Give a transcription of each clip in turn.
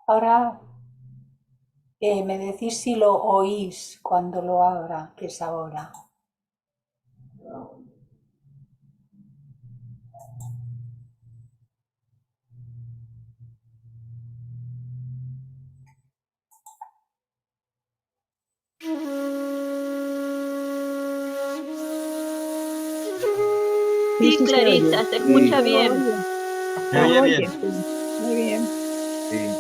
Ahora me decís si lo oís cuando lo abra, que es ahora. Sí, Sí se oye. Clarisa, se Sí, escucha Se bien. oye. se Se oye oye, bien. sí. Muy bien. Sí.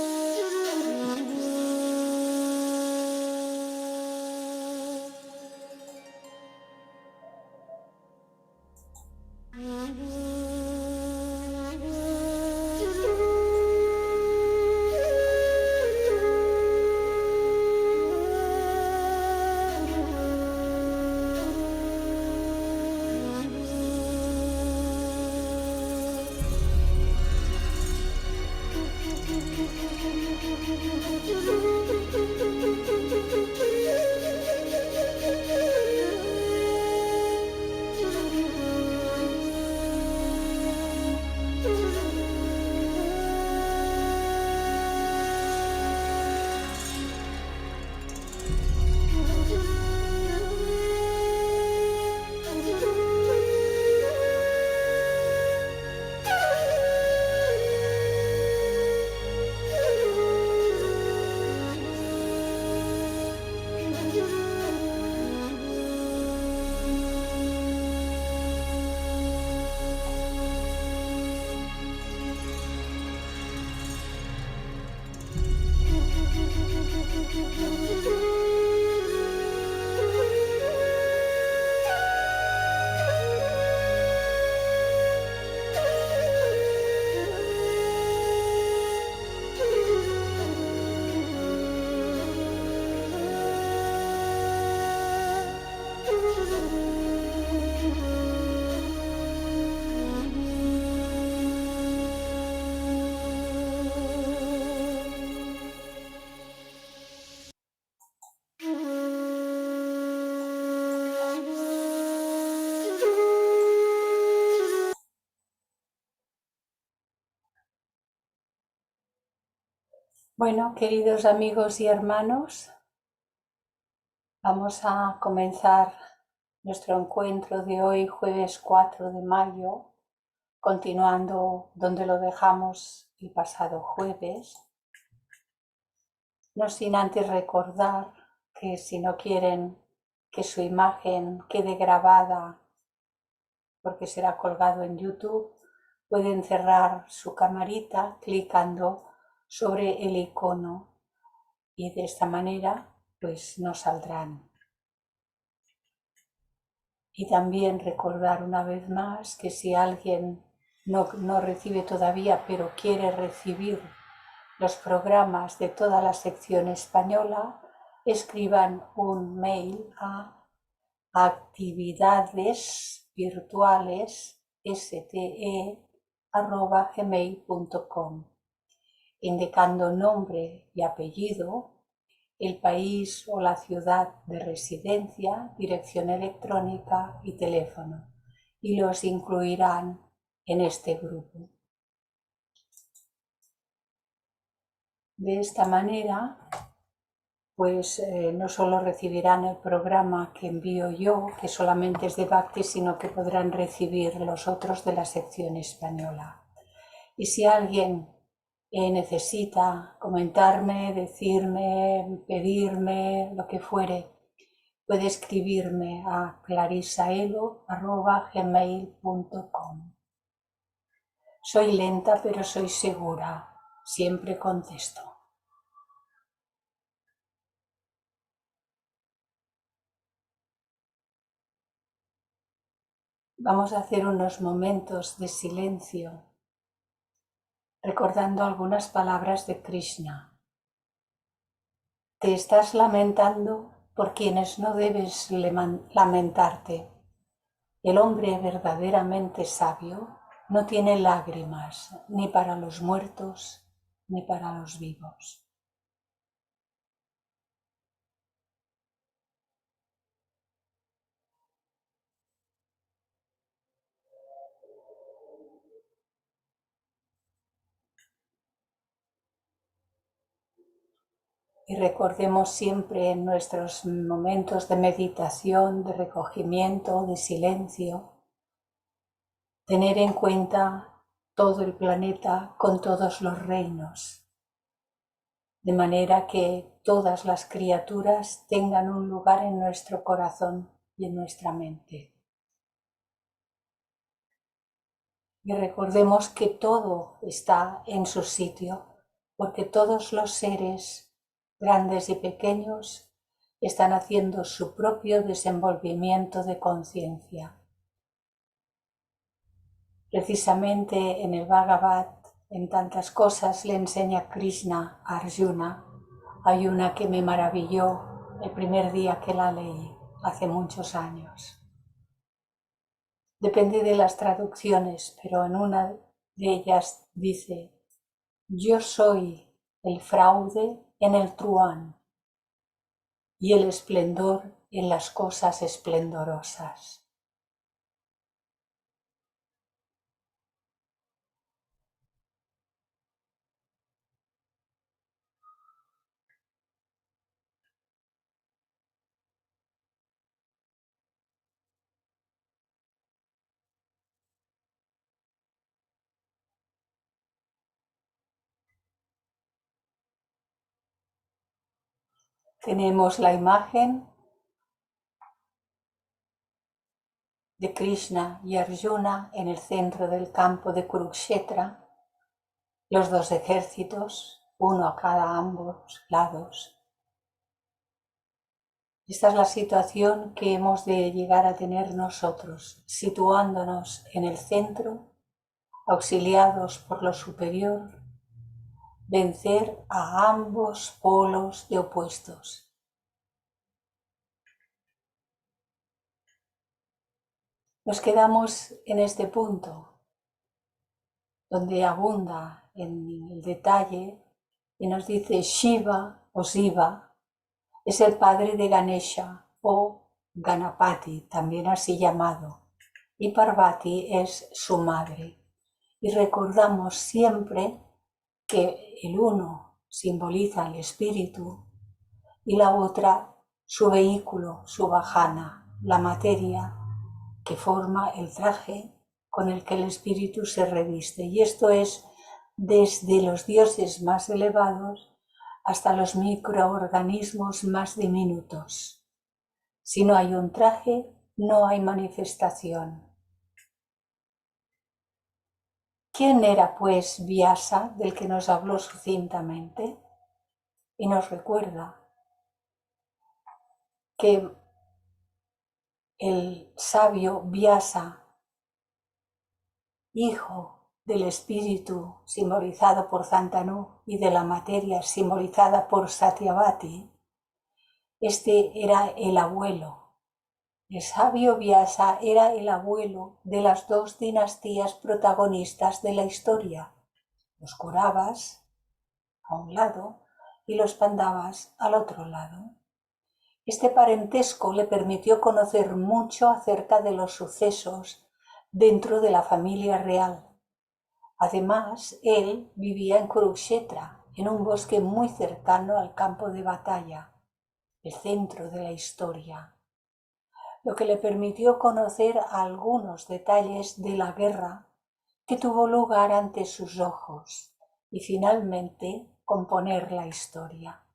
Bueno, queridos amigos y hermanos, vamos a comenzar nuestro encuentro de hoy, jueves 4 de mayo, continuando donde lo dejamos el pasado jueves. No sin antes recordar que si no quieren que su imagen quede grabada porque será colgado en YouTube, pueden cerrar su camarita clicando sobre el icono y de esta manera pues no saldrán. Y también recordar una vez más que si alguien no recibe todavía pero quiere recibir los programas de toda la sección española, escriban un mail a actividadesvirtuales@gmail.com, indicando nombre y apellido, el país o la ciudad de residencia, dirección electrónica y teléfono, y los incluirán en este grupo. De esta manera, pues no solo recibirán el programa que envío yo, que solamente es de Bhakti, sino que podrán recibir los otros de la sección española. Y si alguien necesita comentarme, decirme, pedirme, lo que fuere, puede escribirme a clarisaelo@gmail.com. Soy lenta, pero soy segura. Siempre contesto. Vamos a hacer unos momentos de silencio, recordando algunas palabras de Krishna. Te estás lamentando por quienes no debes lamentarte. El hombre verdaderamente sabio no tiene lágrimas ni para los muertos ni para los vivos. Y recordemos siempre en nuestros momentos de meditación, de recogimiento, de silencio, tener en cuenta todo el planeta con todos los reinos, de manera que todas las criaturas tengan un lugar en nuestro corazón y en nuestra mente. Y recordemos que todo está en su sitio, porque todos los seres, grandes y pequeños, están haciendo su propio desenvolvimiento de conciencia. Precisamente en el Bhagavad, en tantas cosas, le enseña Krishna a Arjuna. Hay una que me maravilló el primer día que la leí, hace muchos años. Depende de las traducciones, pero en una de ellas dice: yo soy el fraude en el truán y el esplendor en las cosas esplendorosas. Tenemos la imagen de Krishna y Arjuna en el centro del campo de Kurukshetra, los dos ejércitos, uno a cada ambos lados. Esta es la situación que hemos de llegar a tener nosotros, situándonos en el centro, auxiliados por lo superior, vencer a ambos polos de opuestos. Nos quedamos en este punto, donde abunda en el detalle y nos dice Shiva o Siva es el padre de Ganesha o Ganapati, también así llamado, y Parvati es su madre. Y recordamos siempre que el uno simboliza el espíritu y la otra su vehículo, su vajana, la materia que forma el traje con el que el espíritu se reviste. Y esto es desde los dioses más elevados hasta los microorganismos más diminutos. Si no hay un traje, no hay manifestación. ¿Quién era pues Vyasa, del que nos habló sucintamente? Y nos recuerda que el sabio Vyasa, hijo del espíritu simbolizado por Santanu y de la materia simbolizada por Satyavati, este era el abuelo. El sabio Vyasa era el abuelo de las dos dinastías protagonistas de la historia, los Kauravas a un lado y los Pandavas al otro lado. Este parentesco le permitió conocer mucho acerca de los sucesos dentro de la familia real. Además, él vivía en Kurukshetra, en un bosque muy cercano al campo de batalla, el centro de la historia, lo que le permitió conocer algunos detalles de la guerra que tuvo lugar ante sus ojos y finalmente componer la historia.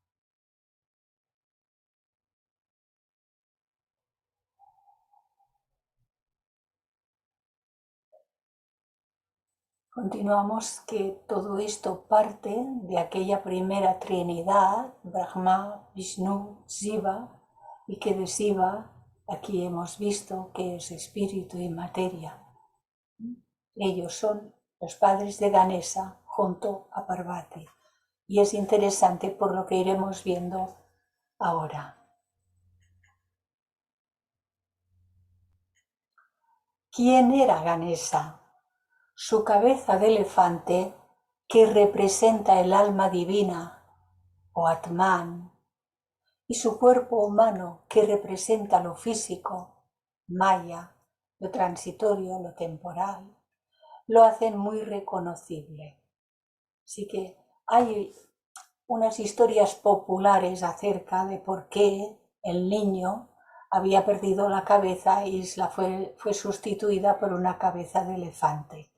Continuamos que todo esto parte de aquella primera Trinidad, Brahma, Vishnu, Shiva, y que de Shiva aquí hemos visto que es espíritu y materia. Ellos son los padres de Ganesha junto a Parvati. Y es interesante por lo que iremos viendo ahora. ¿Quién era Ganesha? Su cabeza de elefante, que representa el alma divina, o Atman, y su cuerpo humano, que representa lo físico, Maya, lo transitorio, lo temporal, lo hacen muy reconocible. Así que hay unas historias populares acerca de por qué el niño había perdido la cabeza y fue sustituida por una cabeza de elefante.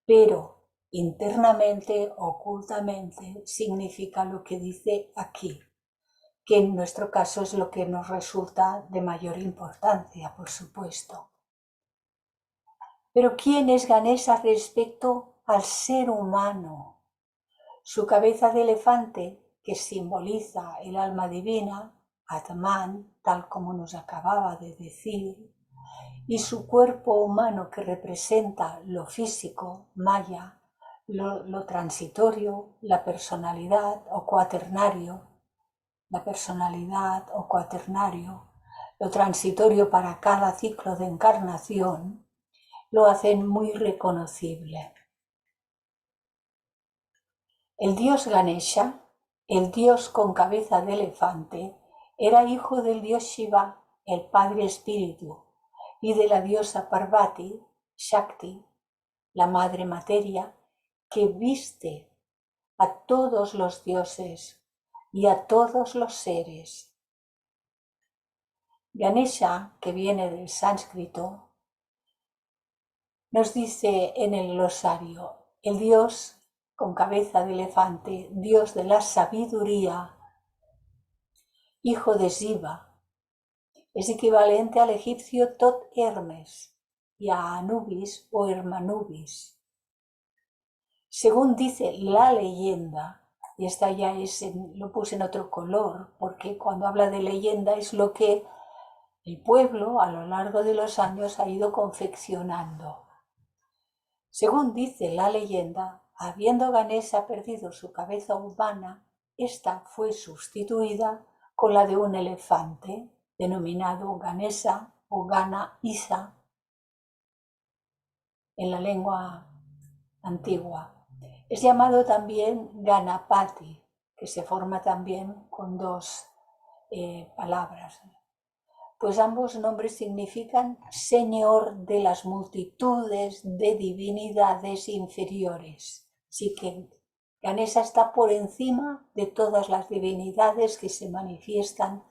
Pero internamente, ocultamente, significa lo que dice aquí, que en nuestro caso es lo que nos resulta de mayor importancia, por supuesto. Pero ¿quién es Ganesha respecto al ser humano? Su cabeza de elefante, que simboliza el alma divina, Atman, tal como nos acababa de decir, y su cuerpo humano que representa lo físico, Maya, lo transitorio, la personalidad o cuaternario, lo transitorio para cada ciclo de encarnación, lo hacen muy reconocible. El dios Ganesha, el dios con cabeza de elefante, era hijo del dios Shiva, el padre espíritu, y de la diosa Parvati, Shakti, la madre materia, que viste a todos los dioses y a todos los seres. Ganesha, que viene del sánscrito, nos dice en el glosario, el dios con cabeza de elefante, dios de la sabiduría, hijo de Shiva, es equivalente al egipcio Tot Hermes y a Anubis o Hermanubis. Según dice la leyenda, y esta ya lo puse en otro color, porque cuando habla de leyenda es lo que el pueblo a lo largo de los años ha ido confeccionando. Según dice la leyenda, habiendo Ganesha perdido su cabeza humana, esta fue sustituida con la de un elefante, denominado Ganesha o Gana Isa en la lengua antigua. Es llamado también Ganapati, que se forma también con dos palabras. Pues ambos nombres significan Señor de las multitudes de divinidades inferiores. Así que Ganesha está por encima de todas las divinidades que se manifiestan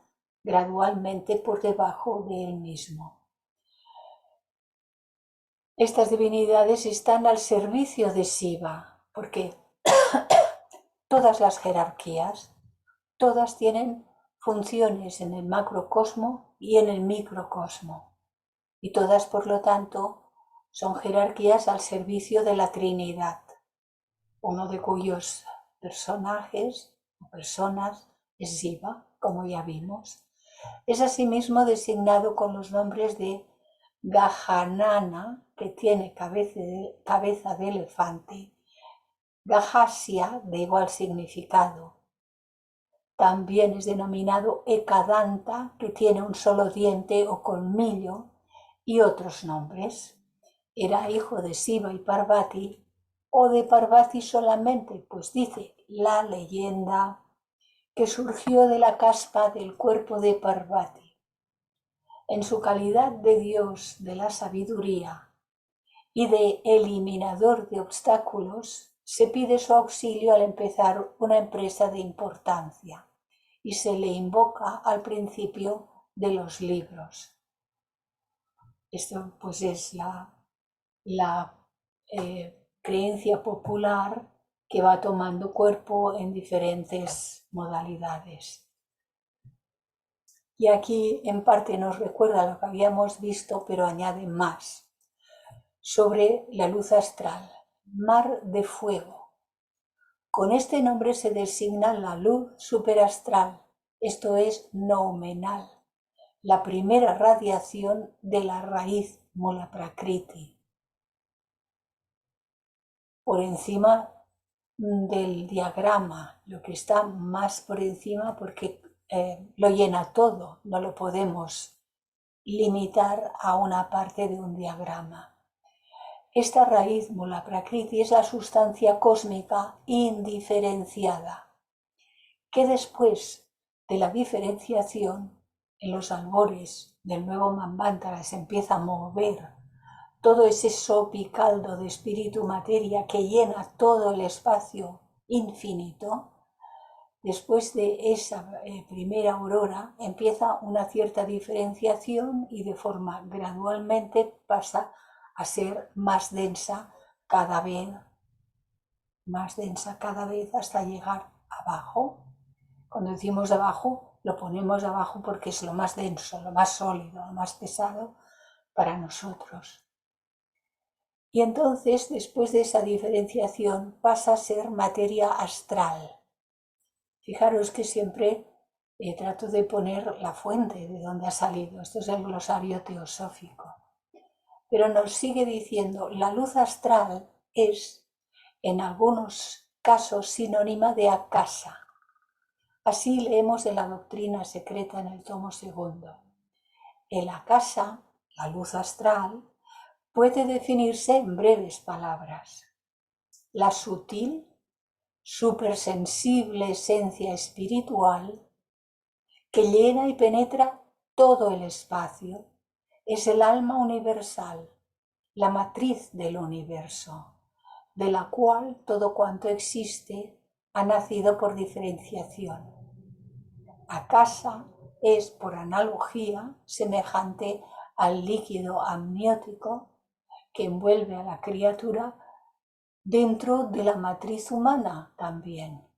gradualmente por debajo de él mismo. Estas divinidades están al servicio de Shiva, porque todas las jerarquías, todas tienen funciones en el macrocosmo y en el microcosmo, y todas, por lo tanto, son jerarquías al servicio de la Trinidad, uno de cuyos personajes o personas es Shiva, como ya vimos. Es asimismo designado con los nombres de Gajanana, que tiene cabeza de elefante, Gajasya, de igual significado. También es denominado Ekadanta, que tiene un solo diente o colmillo, y otros nombres. Era hijo de Shiva y Parvati, o de Parvati solamente, pues dice la leyenda que surgió de la caspa del cuerpo de Parvati. En su calidad de dios de la sabiduría y de eliminador de obstáculos, se pide su auxilio al empezar una empresa de importancia y se le invoca al principio de los libros. Esto pues es la creencia popular que va tomando cuerpo en diferentes modalidades. Y aquí en parte nos recuerda lo que habíamos visto, pero añade más sobre la luz astral, mar de fuego. Con este nombre se designa la luz superastral, esto es noumenal, la primera radiación de la raíz Mula Prakriti. Por encima del diagrama, lo que está más por encima porque lo llena todo, no lo podemos limitar a una parte de un diagrama. Esta raíz Mula Prakriti es la sustancia cósmica indiferenciada, que después de la diferenciación, en los albores del nuevo Manvantara se empieza a mover todo ese sopicaldo de espíritu materia que llena todo el espacio infinito, Después de esa primera aurora empieza una cierta diferenciación y de forma gradualmente pasa a ser más densa cada vez, hasta llegar abajo. Cuando decimos abajo, lo ponemos abajo porque es lo más denso, lo más sólido, lo más pesado para nosotros. Y entonces, después de esa diferenciación, pasa a ser materia astral. Fijaros que siempre trato de poner la fuente de donde ha salido. Esto es el glosario teosófico. Pero nos sigue diciendo, la luz astral es, en algunos casos, sinónima de akasa. Así leemos en la doctrina secreta en el tomo 2. El akasa, la luz astral, puede definirse en breves palabras. La sutil, supersensible esencia espiritual que llena y penetra todo el espacio, es el alma universal, la matriz del universo, de la cual todo cuanto existe ha nacido por diferenciación. Akasa es, por analogía, semejante al líquido amniótico que envuelve a la criatura dentro de la matriz humana también.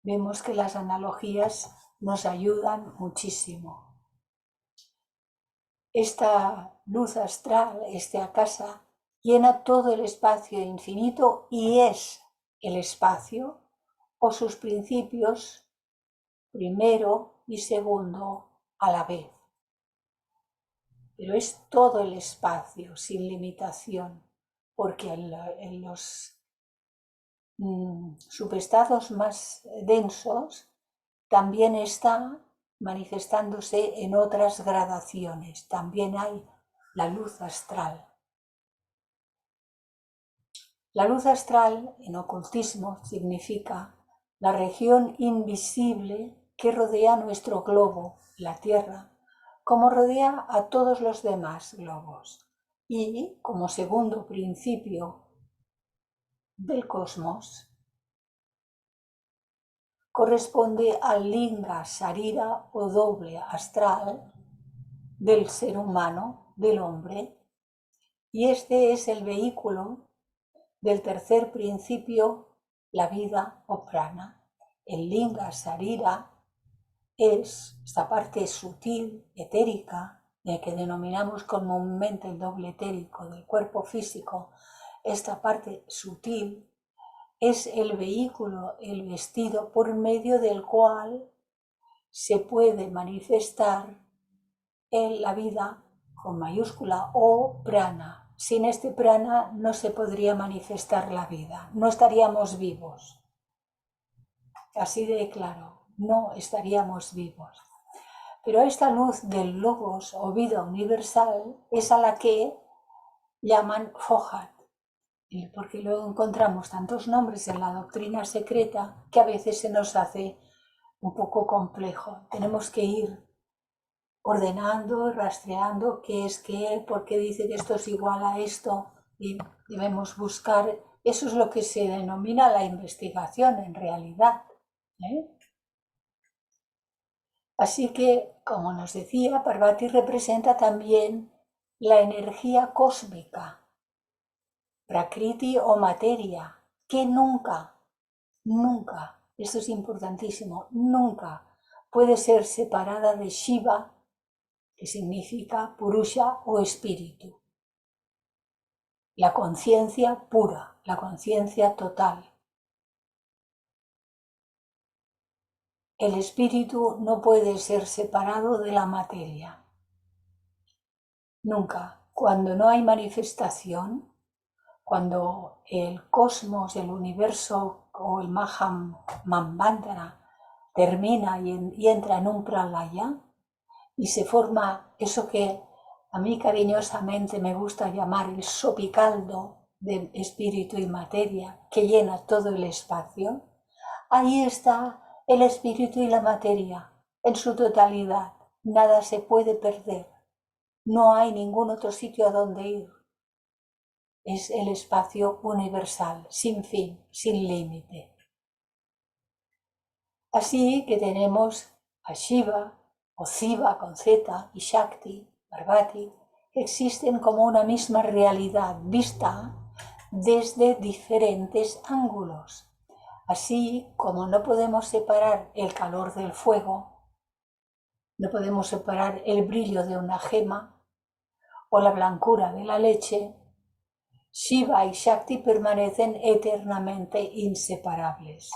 Vemos que las analogías nos ayudan muchísimo. Esta luz astral, este akasa, llena todo el espacio infinito y es el espacio o sus principios primero y segundo a la vez. Pero es todo el espacio sin limitación, porque en los subestados más densos también está manifestándose en otras gradaciones. También hay la luz astral. La luz astral en ocultismo significa la región invisible que rodea nuestro globo, la Tierra, como rodea a todos los demás globos. Y como segundo principio del cosmos, corresponde al linga sarira o doble astral del ser humano, del hombre, y este es el vehículo del tercer principio, la vida o prana. El linga sarira es esta parte sutil, etérica, que denominamos comúnmente el doble etérico del cuerpo físico. Esta parte sutil es el vehículo, el vestido por medio del cual se puede manifestar en la vida con mayúscula o prana. Sin este prana no se podría manifestar la vida, no estaríamos vivos. Así de claro, no estaríamos vivos. Pero esta luz del logos o vida universal es a la que llaman Fohat, porque luego encontramos tantos nombres en la doctrina secreta que a veces se nos hace un poco complejo. Tenemos que ir ordenando, rastreando qué es qué, por qué dice que esto es igual a esto, y debemos buscar. Eso es lo que se denomina la investigación en realidad. Así que, como nos decía, Parvati representa también la energía cósmica, Prakriti o materia, que nunca, esto es importantísimo, nunca puede ser separada de Shiva, que significa Purusha o espíritu. La conciencia pura, la conciencia total. El espíritu no puede ser separado de la materia. Nunca. Cuando no hay manifestación, cuando el cosmos, el universo o el Mahamandana termina y entra en un pralaya y se forma eso que a mí cariñosamente me gusta llamar el sopicaldo de espíritu y materia que llena todo el espacio, ahí está el espíritu y la materia en su totalidad. Nada se puede perder. No hay ningún otro sitio a donde ir. Es el espacio universal, sin fin, sin límite. Así que tenemos a Shiva o Siva con Z y Shakti, Parvati, que existen como una misma realidad vista desde diferentes ángulos. Así como no podemos separar el calor del fuego, no podemos separar el brillo de una gema o la blancura de la leche, Shiva y Shakti permanecen eternamente inseparables.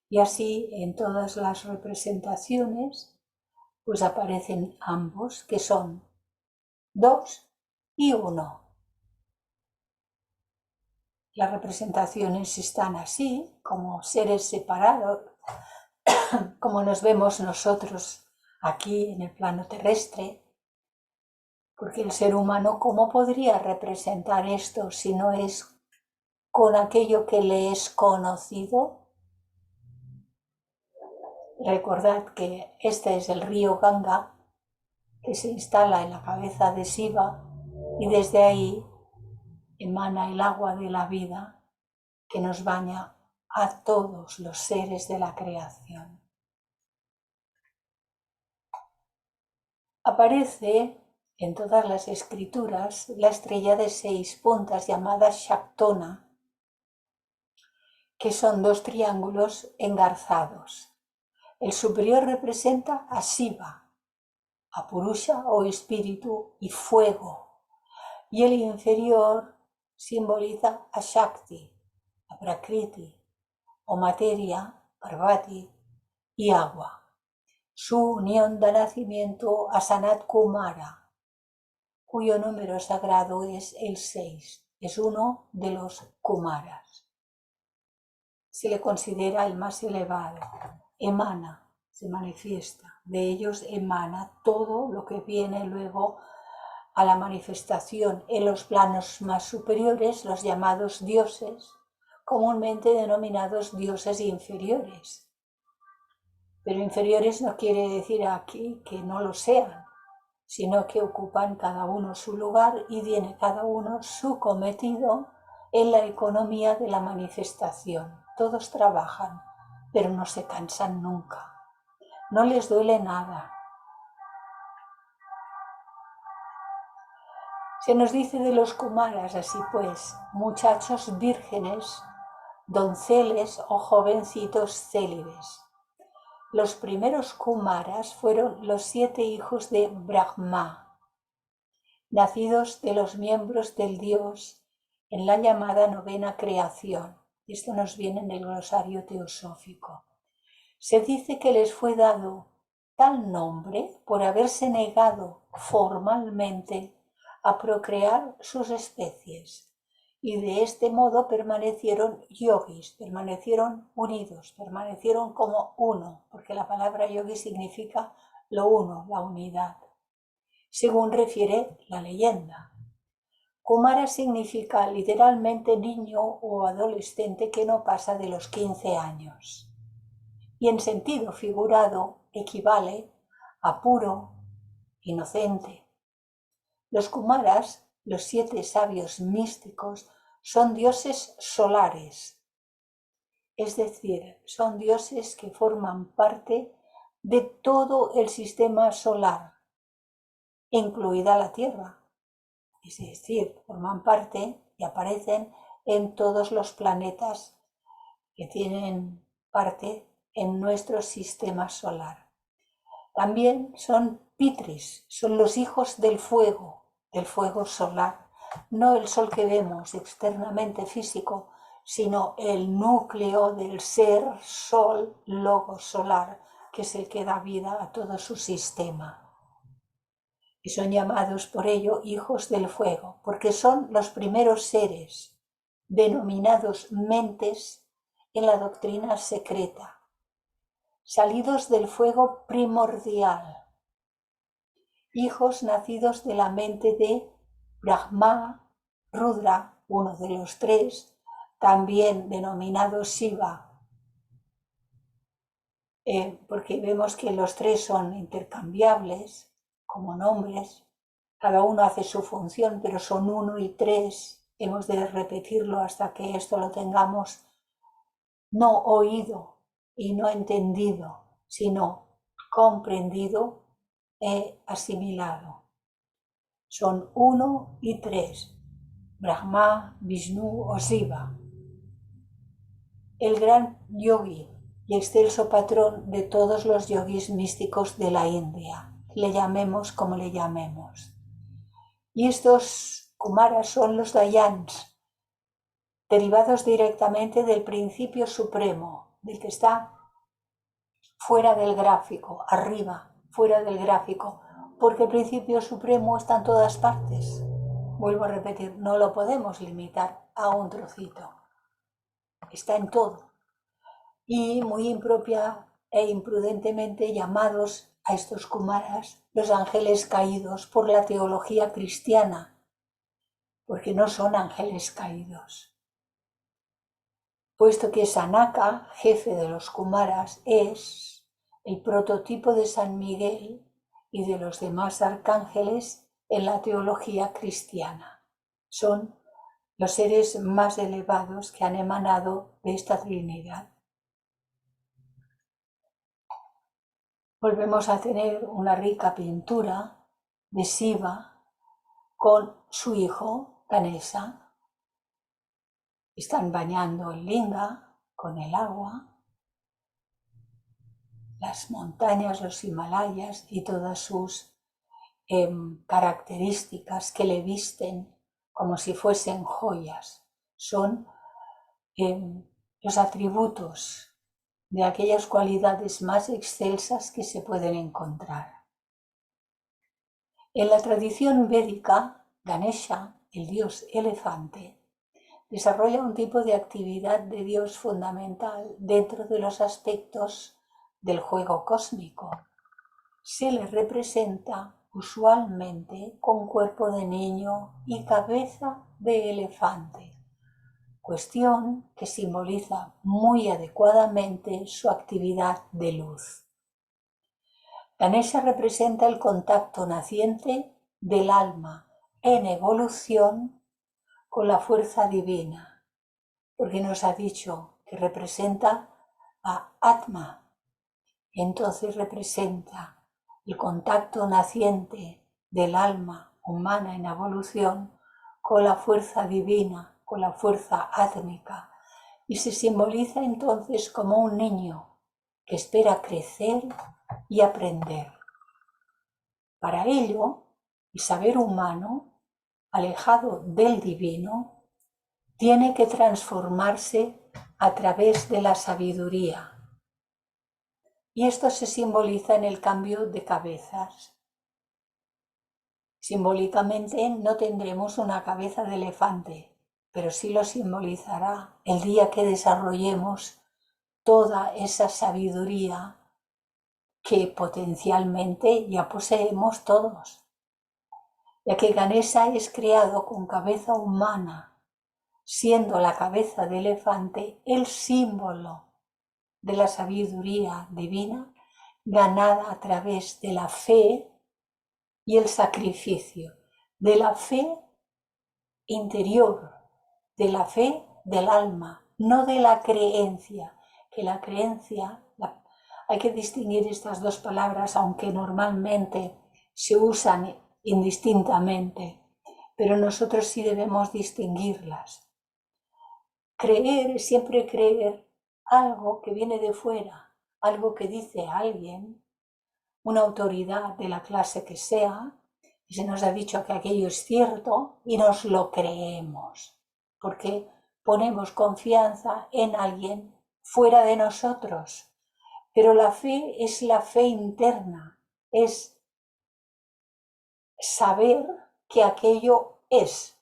Y así en todas las representaciones pues aparecen ambos, que son 2 y 1. Las representaciones están así, como seres separados, como nos vemos nosotros aquí en el plano terrestre, porque el ser humano, ¿cómo podría representar esto si no es con aquello que le es conocido? Recordad que este es el río Ganga, que se instala en la cabeza de Shiva, y desde ahí emana el agua de la vida que nos baña a todos los seres de la creación. Aparece en todas las escrituras la estrella de 6 puntas llamada Shaktona, que son 2 triángulos engarzados. El superior representa a Shiva, a Purusha o espíritu y fuego, y el inferior simboliza a Shakti, a Prakriti o materia, Parvati, y agua. Su unión da nacimiento a Sanat Kumara, cuyo número sagrado es el 6. Es uno de los Kumaras. Se le considera el más elevado. Emana, se manifiesta. De ellos emana todo lo que viene luego a la manifestación en los planos más superiores, los llamados dioses, comúnmente denominados dioses inferiores. Pero inferiores no quiere decir aquí que no lo sean, sino que ocupan cada uno su lugar y tiene cada uno su cometido en la economía de la manifestación. Todos trabajan, pero no se cansan nunca. No les duele nada. Se nos dice de los Kumaras así pues, muchachos vírgenes, donceles o jovencitos célibes. Los primeros Kumaras fueron los 7 hijos de Brahma, nacidos de los miembros del Dios en la llamada novena creación. Esto nos viene en el glosario teosófico. Se dice que les fue dado tal nombre por haberse negado formalmente a procrear sus especies, y de este modo permanecieron yogis, permanecieron unidos, permanecieron como uno, porque la palabra yogi significa lo uno, la unidad, según refiere la leyenda. Kumara significa literalmente niño o adolescente que no pasa de los 15 años. Y en sentido figurado equivale a puro, inocente. Los Kumaras, los 7 sabios místicos, son dioses solares, es decir, son dioses que forman parte de todo el sistema solar, incluida la Tierra. Es decir, forman parte y aparecen en todos los planetas que tienen parte en nuestro sistema solar. También son Pitris, son los hijos del fuego solar, no el sol que vemos externamente físico, sino el núcleo del ser sol, logo solar, que es el que da vida a todo su sistema. Y son llamados por ello hijos del fuego, porque son los primeros seres denominados mentes en la doctrina secreta, salidos del fuego primordial, hijos nacidos de la mente de Brahma, Rudra, uno de los 3, también denominado Shiva, porque vemos que los 3 son intercambiables como nombres, cada uno hace su función, pero son 1 y 3, hemos de repetirlo hasta que esto lo tengamos no oído, y no entendido, sino comprendido e asimilado. Son uno y tres, Brahma, Vishnu o Shiva. El gran yogi y excelso patrón de todos los yogis místicos de la India, le llamemos como le llamemos. Y estos kumaras son los dayans, derivados directamente del principio supremo, del que está fuera del gráfico, arriba, fuera del gráfico, porque el principio supremo está en todas partes. Vuelvo a repetir, no lo podemos limitar a un trocito, está en todo. Y muy impropia e imprudentemente llamados a estos kumaras los ángeles caídos por la teología cristiana, porque no son ángeles caídos. Puesto que Sanaka, jefe de los kumaras, es el prototipo de San Miguel y de los demás arcángeles en la teología cristiana. Son los seres más elevados que han emanado de esta Trinidad. Volvemos a tener una rica pintura de Shiva con su hijo Ganesha. Están bañando el linga con el agua, las montañas, los Himalayas y todas sus características que le visten como si fuesen joyas. Son los atributos de aquellas cualidades más excelsas que se pueden encontrar. En la tradición védica, Ganesha, el dios elefante, desarrolla un tipo de actividad de Dios fundamental dentro de los aspectos del juego cósmico. Se le representa usualmente con cuerpo de niño y cabeza de elefante, cuestión que simboliza muy adecuadamente su actividad de luz. Ganesha representa el contacto naciente del alma en evolución con la fuerza divina, porque nos ha dicho que representa a Atma, entonces representa el contacto naciente del alma humana en evolución con la fuerza divina, con la fuerza átmica, y se simboliza entonces como un niño que espera crecer y aprender. Para ello, el saber humano, alejado del divino, tiene que transformarse a través de la sabiduría. Y esto se simboliza en el cambio de cabezas. Simbólicamente no tendremos una cabeza de elefante, pero sí lo simbolizará el día que desarrollemos toda esa sabiduría que potencialmente ya poseemos todos. Ya que Ganesha es creado con cabeza humana, siendo la cabeza de elefante el símbolo de la sabiduría divina ganada a través de la fe y el sacrificio, de la fe interior, de la fe del alma, no de la creencia, que la creencia, hay que distinguir estas dos palabras, aunque normalmente se usan indistintamente, pero nosotros sí debemos distinguirlas. Creer es siempre creer algo que viene de fuera, algo que dice alguien, una autoridad de la clase que sea, y se nos ha dicho que aquello es cierto y nos lo creemos, porque ponemos confianza en alguien fuera de nosotros. Pero la fe es la fe interna, es saber que aquello es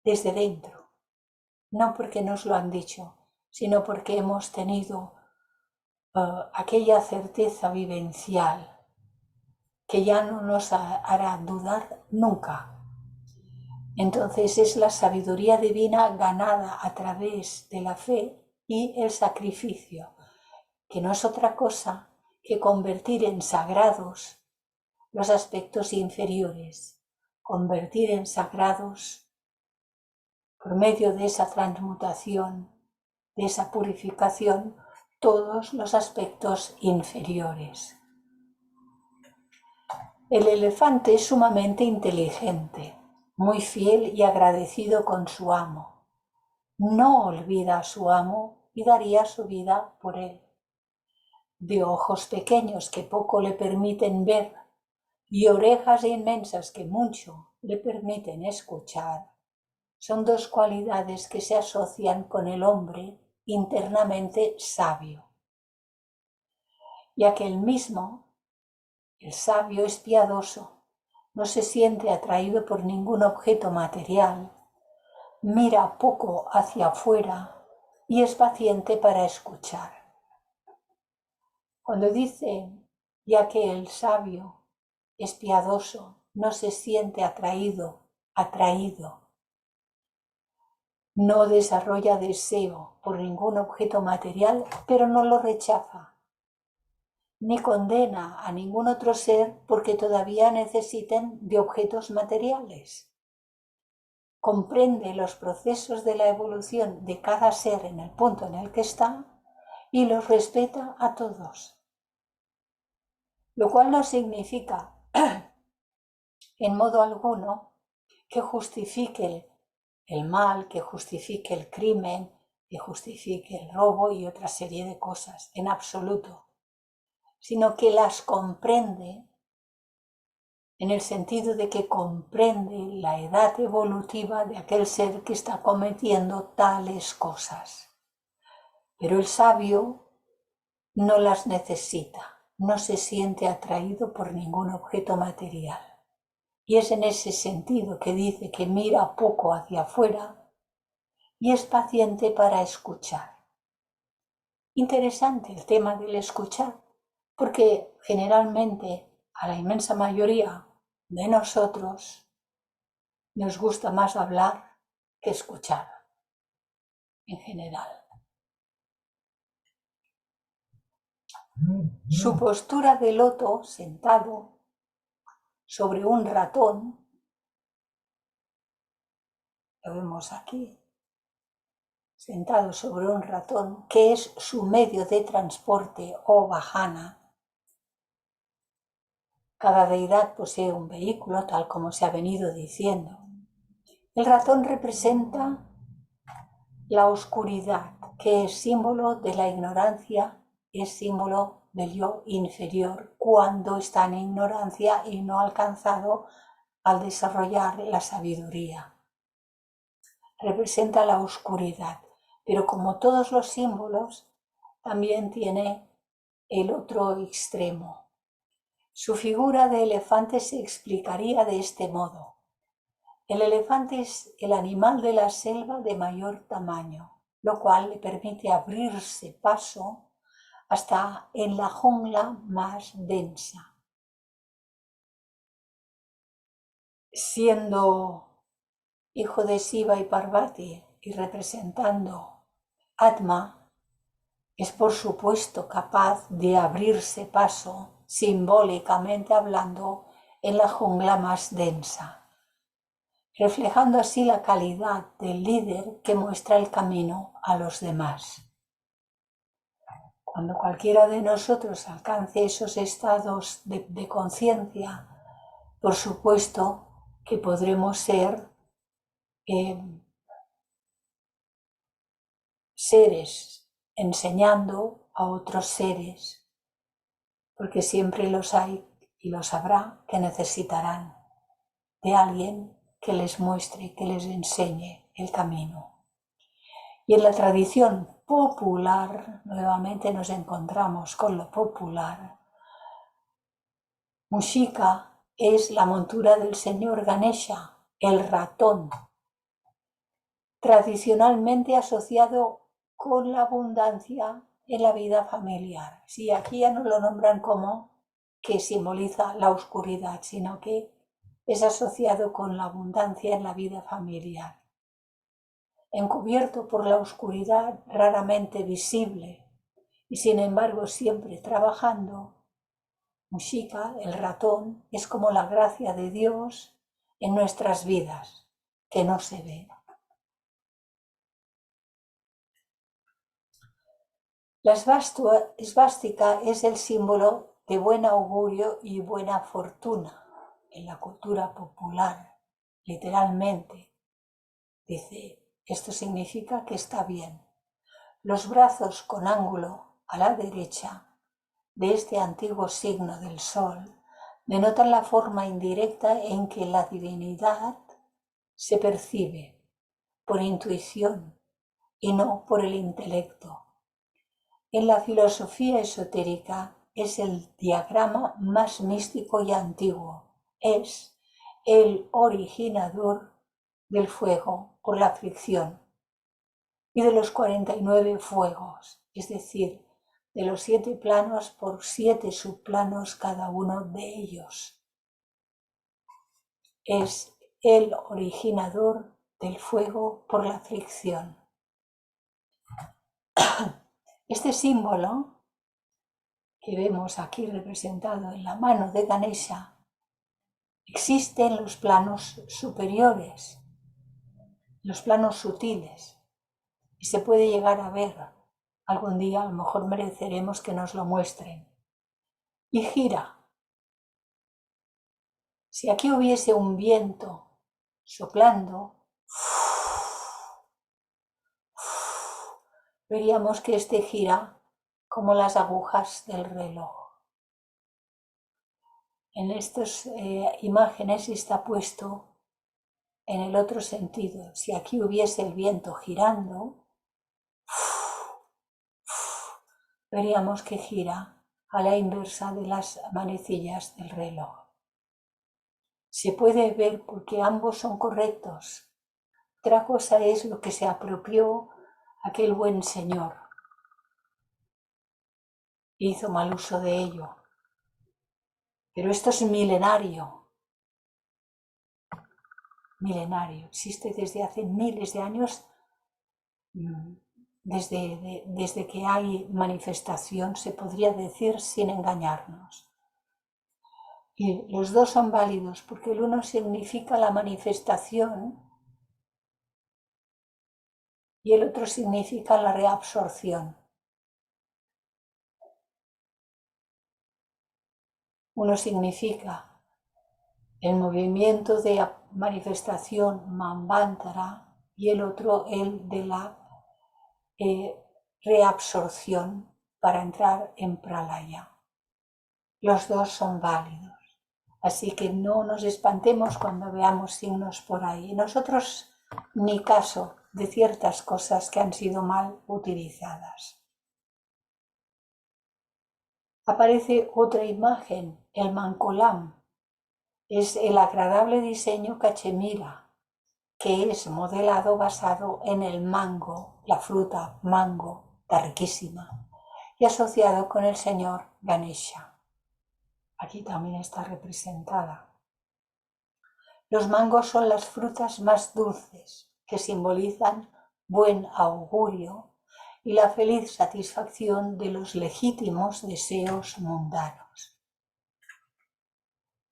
desde dentro, no porque nos lo han dicho, sino porque hemos tenido aquella certeza vivencial que ya no nos hará dudar nunca. Entonces es la sabiduría divina ganada a través de la fe y el sacrificio, que no es otra cosa que convertir en sagrados los aspectos inferiores, convertir en sagrados por medio de esa transmutación, de esa purificación, todos los aspectos inferiores. El elefante es sumamente inteligente, muy fiel y agradecido con su amo. No olvida a su amo y daría su vida por él. De ojos pequeños que poco le permiten ver y orejas inmensas que mucho le permiten escuchar, son dos cualidades que se asocian con el hombre internamente sabio. Ya que el mismo, el sabio es piadoso, no se siente atraído por ningún objeto material, mira poco hacia afuera y es paciente para escuchar. Cuando dice, ya que el sabio es piadoso, no se siente atraído, no desarrolla deseo por ningún objeto material, pero no lo rechaza, ni condena a ningún otro ser porque todavía necesiten de objetos materiales. Comprende los procesos de la evolución de cada ser en el punto en el que está y los respeta a todos. Lo cual no significa en modo alguno que justifique el mal, que justifique el crimen, que justifique el robo y otra serie de cosas, en absoluto, sino que las comprende en el sentido de que comprende la edad evolutiva de aquel ser que está cometiendo tales cosas. Pero el sabio no las necesita, no se siente atraído por ningún objeto material. Y es en ese sentido que dice que mira poco hacia afuera y es paciente para escuchar. Interesante el tema del escuchar, porque generalmente a la inmensa mayoría de nosotros nos gusta más hablar que escuchar, en general. Su postura de loto, sentado sobre un ratón, lo vemos aquí, sentado sobre un ratón, que es su medio de transporte o vahana. Cada deidad posee un vehículo, tal como se ha venido diciendo. El ratón representa la oscuridad, que es símbolo de la ignorancia, es símbolo del yo inferior cuando está en ignorancia y no ha alcanzado al desarrollar la sabiduría. Representa la oscuridad, pero como todos los símbolos, también tiene el otro extremo. Su figura de elefante se explicaría de este modo. El elefante es el animal de la selva de mayor tamaño, lo cual le permite abrirse paso hasta en la jungla más densa. Siendo hijo de Shiva y Parvati y representando Atma, es por supuesto capaz de abrirse paso, simbólicamente hablando, en la jungla más densa, reflejando así la calidad del líder que muestra el camino a los demás. Cuando cualquiera de nosotros alcance esos estados de conciencia, por supuesto que podremos ser seres enseñando a otros seres, porque siempre los hay y los habrá que necesitarán de alguien que les muestre, que les enseñe el camino. Y en la tradición popular, nuevamente nos encontramos con lo popular, Mushika es la montura del señor Ganesha, el ratón, tradicionalmente asociado con la abundancia en la vida familiar. Sí, aquí ya no lo nombran como que simboliza la oscuridad, sino que es asociado con la abundancia en la vida familiar. Encubierto por la oscuridad, raramente visible, y sin embargo siempre trabajando, Mushika, el ratón, es como la gracia de Dios en nuestras vidas, que no se ve. La esvástica es el símbolo de buen augurio y buena fortuna en la cultura popular, literalmente. Dice, esto significa que está bien. Los brazos con ángulo a la derecha de este antiguo signo del sol denotan la forma indirecta en que la divinidad se percibe por intuición y no por el intelecto. En la filosofía esotérica es el diagrama más místico y antiguo. Es el originador del fuego por la fricción y de los 49 fuegos, es decir, de los 7 planos por 7 subplanos cada uno de ellos. Es el originador del fuego por la fricción. Este símbolo que vemos aquí representado en la mano de Ganesha existe en los planos superiores, los planos sutiles, y se puede llegar a ver. Algún día a lo mejor mereceremos que nos lo muestren. Y gira. Si aquí hubiese un viento soplando, veríamos que este gira como las agujas del reloj. En estas imágenes está puesto en el otro sentido. Si aquí hubiese el viento girando, veríamos que gira a la inversa de las manecillas del reloj. Se puede ver porque ambos son correctos. Otra cosa es lo que se apropió aquel buen señor. Hizo mal uso de ello. Pero esto es milenario. Milenario. Existe desde hace miles de años. Desde que hay manifestación, se podría decir sin engañarnos. Y los dos son válidos porque el uno significa la manifestación y el otro significa la reabsorción. Uno significa el movimiento de manifestación Manvantara y el otro el de la reabsorción para entrar en Pralaya. Los dos son válidos. Así que no nos espantemos cuando veamos signos por ahí. Nosotros ni caso de ciertas cosas que han sido mal utilizadas. Aparece otra imagen, el mancolam. Es el agradable diseño cachemira, que es modelado basado en el mango, la fruta mango, está riquísima, y asociado con el señor Ganesha. Aquí también está representada. Los mangos son las frutas más dulces, que simbolizan buen augurio y la feliz satisfacción de los legítimos deseos mundanos.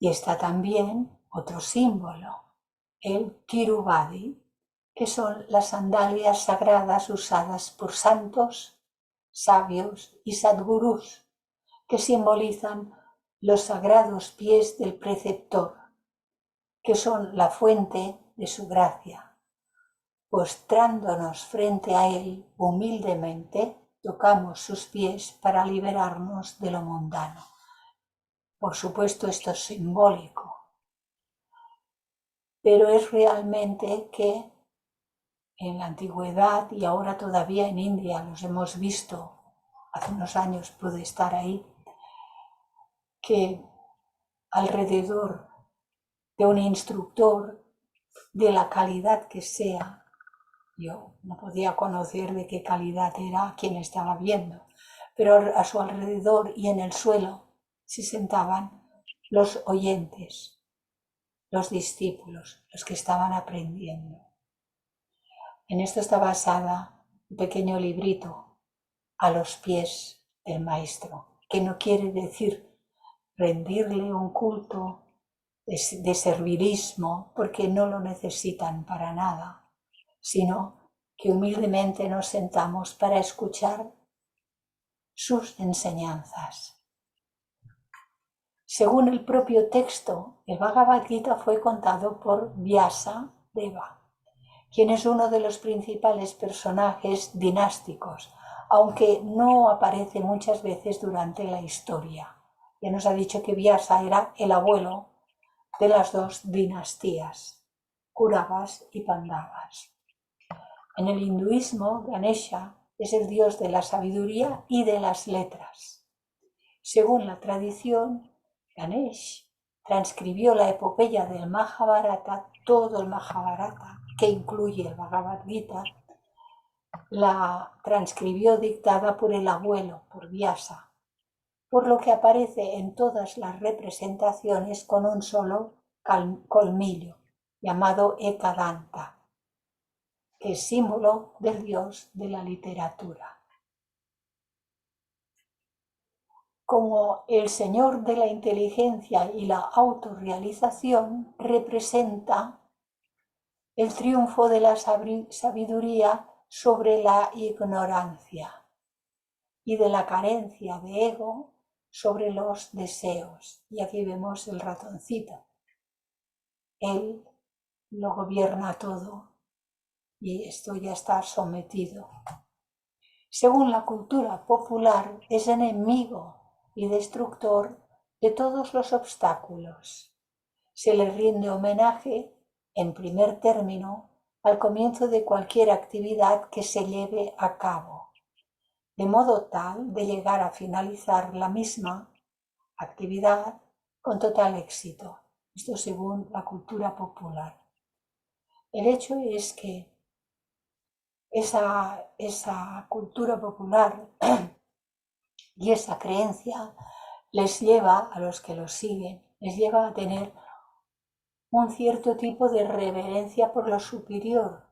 Y está también otro símbolo, el tiruvadi, que son las sandalias sagradas usadas por santos, sabios y sadgurús, que simbolizan los sagrados pies del preceptor, que son la fuente de su gracia. Postrándonos frente a él humildemente, tocamos sus pies para liberarnos de lo mundano. Por supuesto, esto es simbólico, pero es realmente que en la antigüedad y ahora todavía en India los hemos visto, hace unos años pude estar ahí, que alrededor de un instructor de la calidad que sea, yo no podía conocer de qué calidad era quien estaba viendo, pero a su alrededor y en el suelo se sentaban los oyentes, los discípulos, los que estaban aprendiendo. En esto está basada un pequeño librito a los pies del maestro, que no quiere decir rendirle un culto de servilismo, porque no lo necesitan para nada, sino que humildemente nos sentamos para escuchar sus enseñanzas. Según el propio texto, el Bhagavad Gita fue contado por Vyasa Deva, quien es uno de los principales personajes dinásticos, aunque no aparece muchas veces durante la historia. Ya nos ha dicho que Vyasa era el abuelo de las dos dinastías, Kauravas y Pandavas. En el hinduismo, Ganesha es el dios de la sabiduría y de las letras. Según la tradición, Ganesh transcribió la epopeya del Mahabharata, todo el Mahabharata, que incluye el Bhagavad Gita, la transcribió dictada por el abuelo, por Vyasa, por lo que aparece en todas las representaciones con un solo colmillo, llamado Ekadanta, que es símbolo del dios de la literatura. Como el señor de la inteligencia y la autorrealización, representa el triunfo de la sabiduría sobre la ignorancia y de la carencia de ego sobre los deseos. Y aquí vemos el ratoncito. Él lo gobierna todo y esto ya está sometido. Según la cultura popular, es enemigo y destructor de todos los obstáculos. Se le rinde homenaje, en primer término, al comienzo de cualquier actividad que se lleve a cabo, de modo tal de llegar a finalizar la misma actividad con total éxito. Esto según la cultura popular. El hecho es que esa cultura popular y esa creencia les lleva, a los que los siguen, les lleva a tener un cierto tipo de reverencia por lo superior,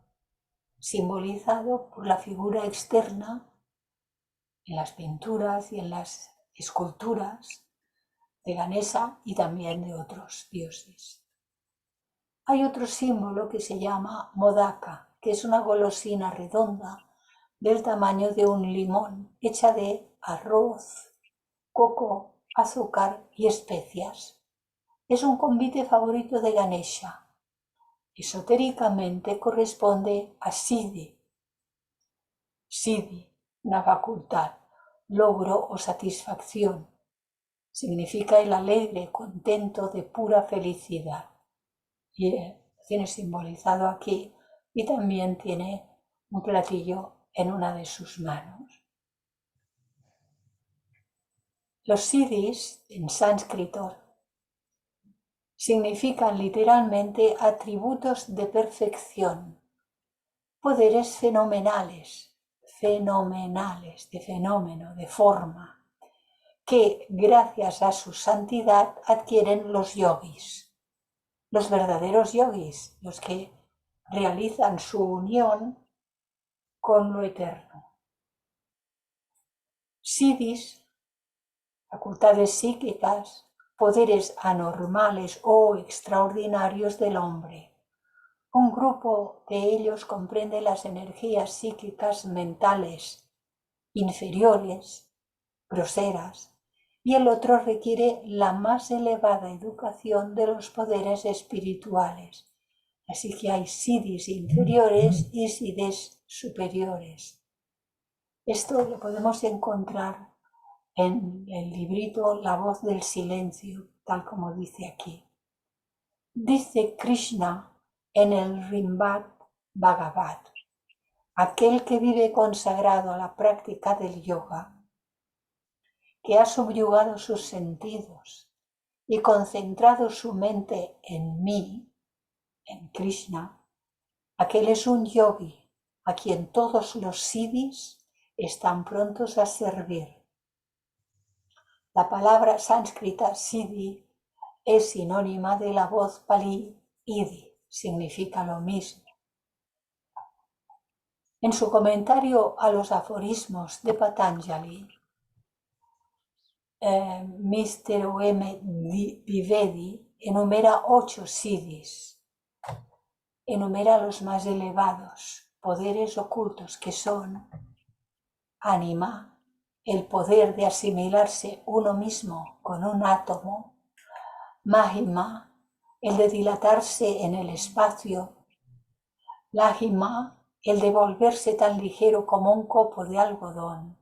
simbolizado por la figura externa en las pinturas y en las esculturas de Ganesha y también de otros dioses. Hay otro símbolo que se llama modaka, que es una golosina redonda del tamaño de un limón, hecha de arroz, coco, azúcar y especias. Es un convite favorito de Ganesha. Esotéricamente corresponde a Siddhi. Siddhi, una facultad, logro o satisfacción. Significa el alegre, contento de pura felicidad. Y tiene simbolizado aquí y también tiene un platillo en una de sus manos. Los siddhis en sánscrito significan literalmente atributos de perfección, poderes fenomenales, de fenómeno, de forma, que gracias a su santidad adquieren los yogis. Los verdaderos yogis, los que realizan su unión con lo eterno. Siddhis, facultades psíquicas, poderes anormales o extraordinarios del hombre. Un grupo de ellos comprende las energías psíquicas mentales inferiores, groseras, y el otro requiere la más elevada educación de los poderes espirituales. Así que hay siddhis inferiores y siddhis superiores. Esto lo podemos encontrar en el librito La voz del silencio, tal como dice aquí. Dice Krishna en el Srimad Bhagavad, aquel que vive consagrado a la práctica del yoga, que ha subyugado sus sentidos y concentrado su mente en mí, en Krishna, aquel es un yogi a quien todos los siddhis están prontos a servir. La palabra sánscrita siddhi es sinónima de la voz palí idhi, significa lo mismo. En su comentario a los aforismos de Patanjali, Mr. O.M. Dwivedi enumera 8 siddhis. Enumera los más elevados, poderes ocultos que son ánima, el poder de asimilarse uno mismo con un átomo, Mahima, el de dilatarse en el espacio, Lahima, el de volverse tan ligero como un copo de algodón,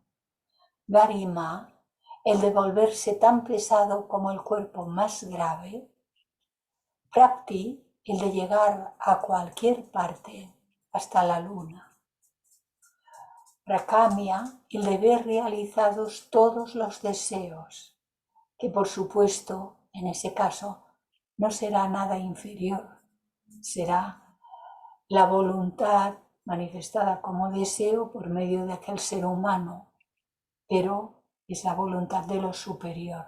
Garima, el de volverse tan pesado como el cuerpo más grave, Prapti, el de llegar a cualquier parte, hasta la luna, Prakamya, el de ver realizados todos los deseos, que por supuesto, en ese caso, no será nada inferior, será la voluntad manifestada como deseo por medio de aquel ser humano, pero es la voluntad de lo superior.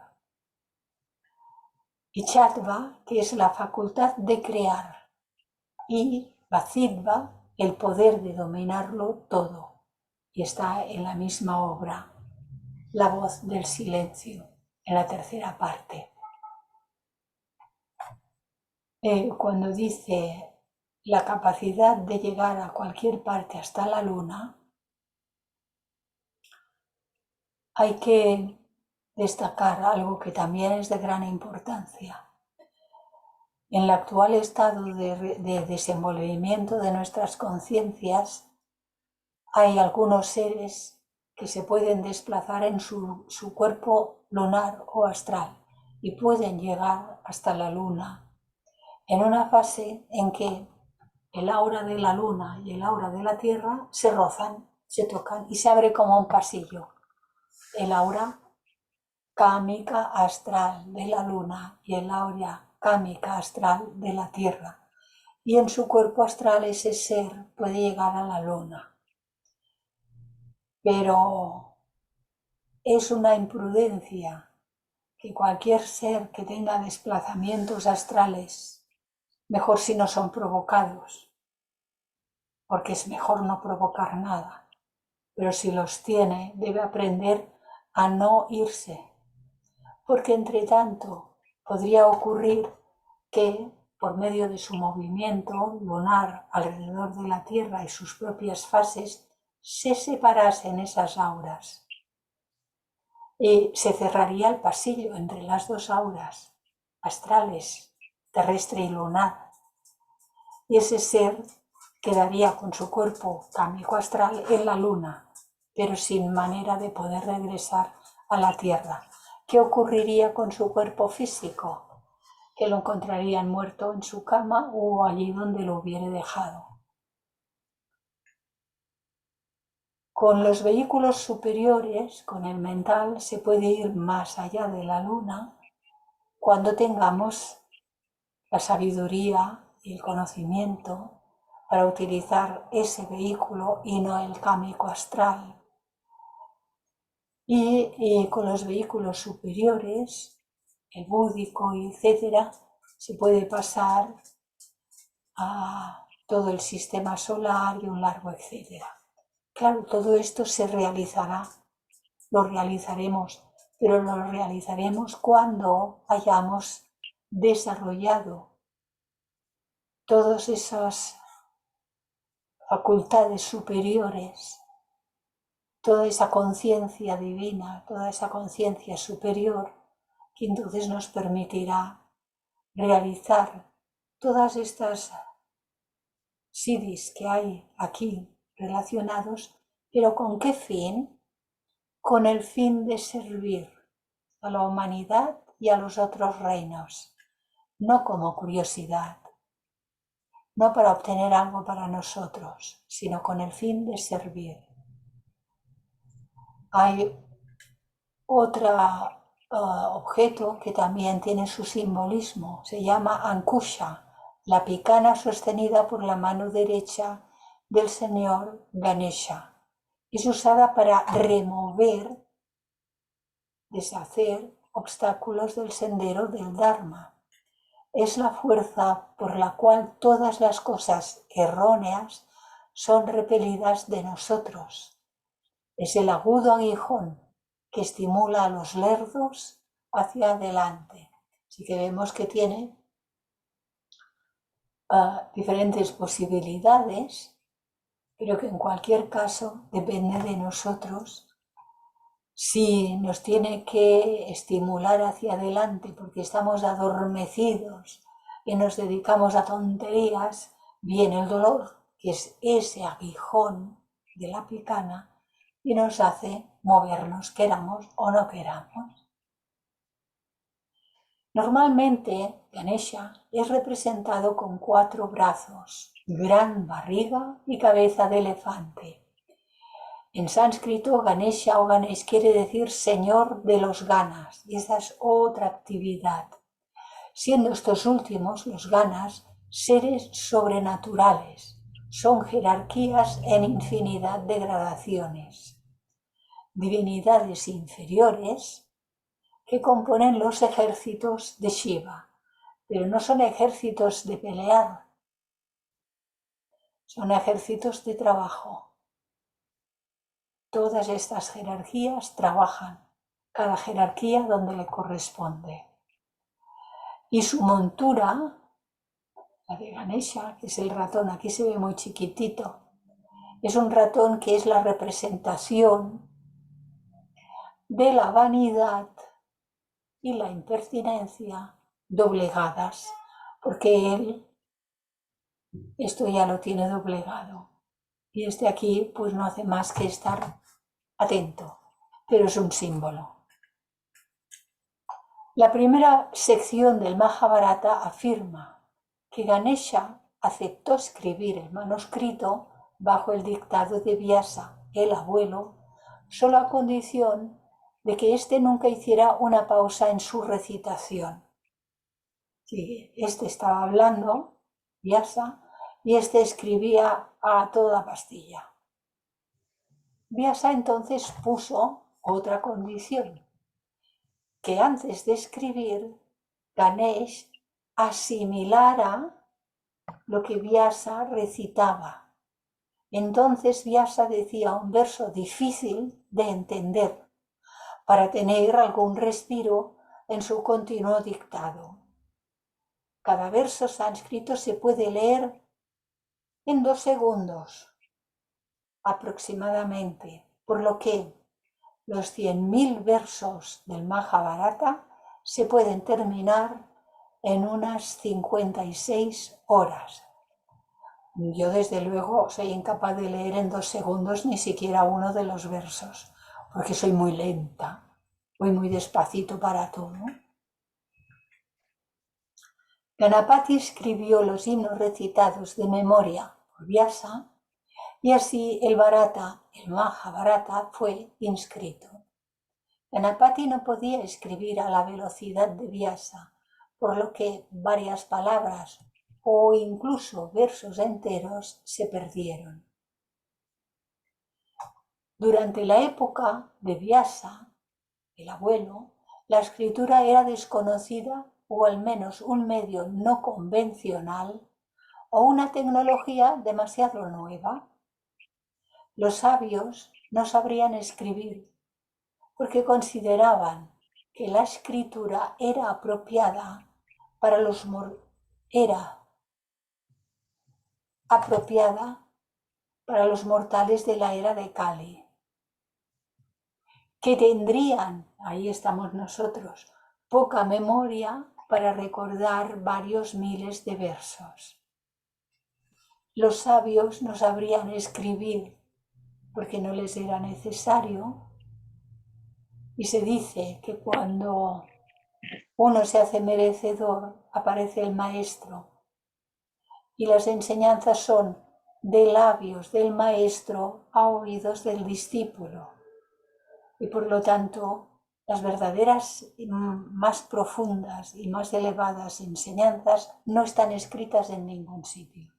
Y Chattva, que es la facultad de crear, y Vacittva, el poder de dominarlo todo. Y está en la misma obra, La voz del silencio, en la tercera parte. Cuando dice la capacidad de llegar a cualquier parte hasta la luna, hay que destacar algo que también es de gran importancia. En el actual estado de desenvolvimiento de nuestras conciencias, hay algunos seres que se pueden desplazar en su cuerpo lunar o astral y pueden llegar hasta la luna, en una fase en que el aura de la luna y el aura de la tierra se rozan, se tocan y se abre como un pasillo. El aura cámica astral de la luna y el aura cámica astral de la tierra. Y en su cuerpo astral ese ser puede llegar a la luna. Pero es una imprudencia que cualquier ser que tenga desplazamientos astrales, mejor si no son provocados, porque es mejor no provocar nada, pero si los tiene, debe aprender a no irse, porque entre tanto podría ocurrir que, por medio de su movimiento lunar alrededor de la Tierra y sus propias fases, se separasen esas auras y se cerraría el pasillo entre las dos auras astrales, terrestre y lunar, y ese ser quedaría con su cuerpo cámico astral en la luna, pero sin manera de poder regresar a la Tierra. ¿Qué ocurriría con su cuerpo físico? Que lo encontrarían muerto en su cama o allí donde lo hubiere dejado. Con los vehículos superiores, con el mental, se puede ir más allá de la luna cuando tengamos la sabiduría y el conocimiento para utilizar ese vehículo y no el cámico astral. Y con los vehículos superiores, el búdico, etc., se puede pasar a todo el sistema solar y un largo etcétera. Claro, todo esto se realizará, lo realizaremos, pero lo realizaremos cuando hayamos desarrollado todas esas facultades superiores, toda esa conciencia divina, toda esa conciencia superior, que entonces nos permitirá realizar todas estas siddhis que hay aquí relacionados, pero ¿con qué fin? Con el fin de servir a la humanidad y a los otros reinos, no como curiosidad, no para obtener algo para nosotros, sino con el fin de servir. Hay otro objeto que también tiene su simbolismo, se llama Ankusha, la picana sostenida por la mano derecha del señor Ganesha. Es usada para remover, deshacer obstáculos del sendero del Dharma. Es la fuerza por la cual todas las cosas erróneas son repelidas de nosotros. Es el agudo aguijón que estimula a los lerdos hacia adelante. Así que vemos que tiene diferentes posibilidades, pero que en cualquier caso depende de nosotros Si nos tiene que estimular hacia adelante porque estamos adormecidos y nos dedicamos a tonterías, viene el dolor, que es ese aguijón de la picana, y nos hace movernos, queramos o no queramos. Normalmente, Ganesha es representado con 4 brazos, gran barriga y cabeza de elefante. En sánscrito, Ganesha o Ganesh quiere decir señor de los ganas, y esa es otra actividad. Siendo estos últimos, los ganas, seres sobrenaturales, son jerarquías en infinidad de gradaciones. Divinidades inferiores que componen los ejércitos de Shiva, pero no son ejércitos de pelear, son ejércitos de trabajo. Todas estas jerarquías trabajan, cada jerarquía donde le corresponde. Y su montura, la de Ganesha, que es el ratón, aquí se ve muy chiquitito, es un ratón que es la representación de la vanidad y la impertinencia doblegadas, porque él esto ya lo tiene doblegado. Y este aquí pues no hace más que estar atento, pero es un símbolo. La primera sección del Mahabharata afirma que Ganesha aceptó escribir el manuscrito bajo el dictado de Vyasa, el abuelo, solo a condición de que éste nunca hiciera una pausa en su recitación. Sí, este estaba hablando, Vyasa, y este escribía a toda pastilla. Vyasa entonces puso otra condición, que antes de escribir, Ganesh asimilara lo que Vyasa recitaba. Entonces Vyasa decía un verso difícil de entender para tener algún respiro en su continuo dictado. Cada verso sánscrito se puede leer en 2 segundos aproximadamente, por lo que los 100.000 versos del Mahabharata se pueden terminar en unas 56 horas. Yo desde luego soy incapaz de leer en 2 segundos ni siquiera uno de los versos, porque soy muy lenta, voy muy despacito para todo. Ganapati escribió los himnos recitados de memoria por Vyasa y así el Mahabharata fue inscrito. Ganapati no podía escribir a la velocidad de Vyasa, por lo que varias palabras o incluso versos enteros se perdieron. Durante la época de Vyasa, el abuelo, la escritura era desconocida o al menos un medio no convencional o una tecnología demasiado nueva. Los sabios no sabrían escribir porque consideraban que la escritura era apropiada para los mortales de la era de Kali, que tendrían, ahí estamos nosotros, poca memoria para recordar varios miles de versos. Los sabios no sabrían escribir porque no les era necesario, y se dice que cuando uno se hace merecedor aparece el maestro, y las enseñanzas son de labios del maestro a oídos del discípulo, y por lo tanto las verdaderas más profundas y más elevadas enseñanzas no están escritas en ningún sitio.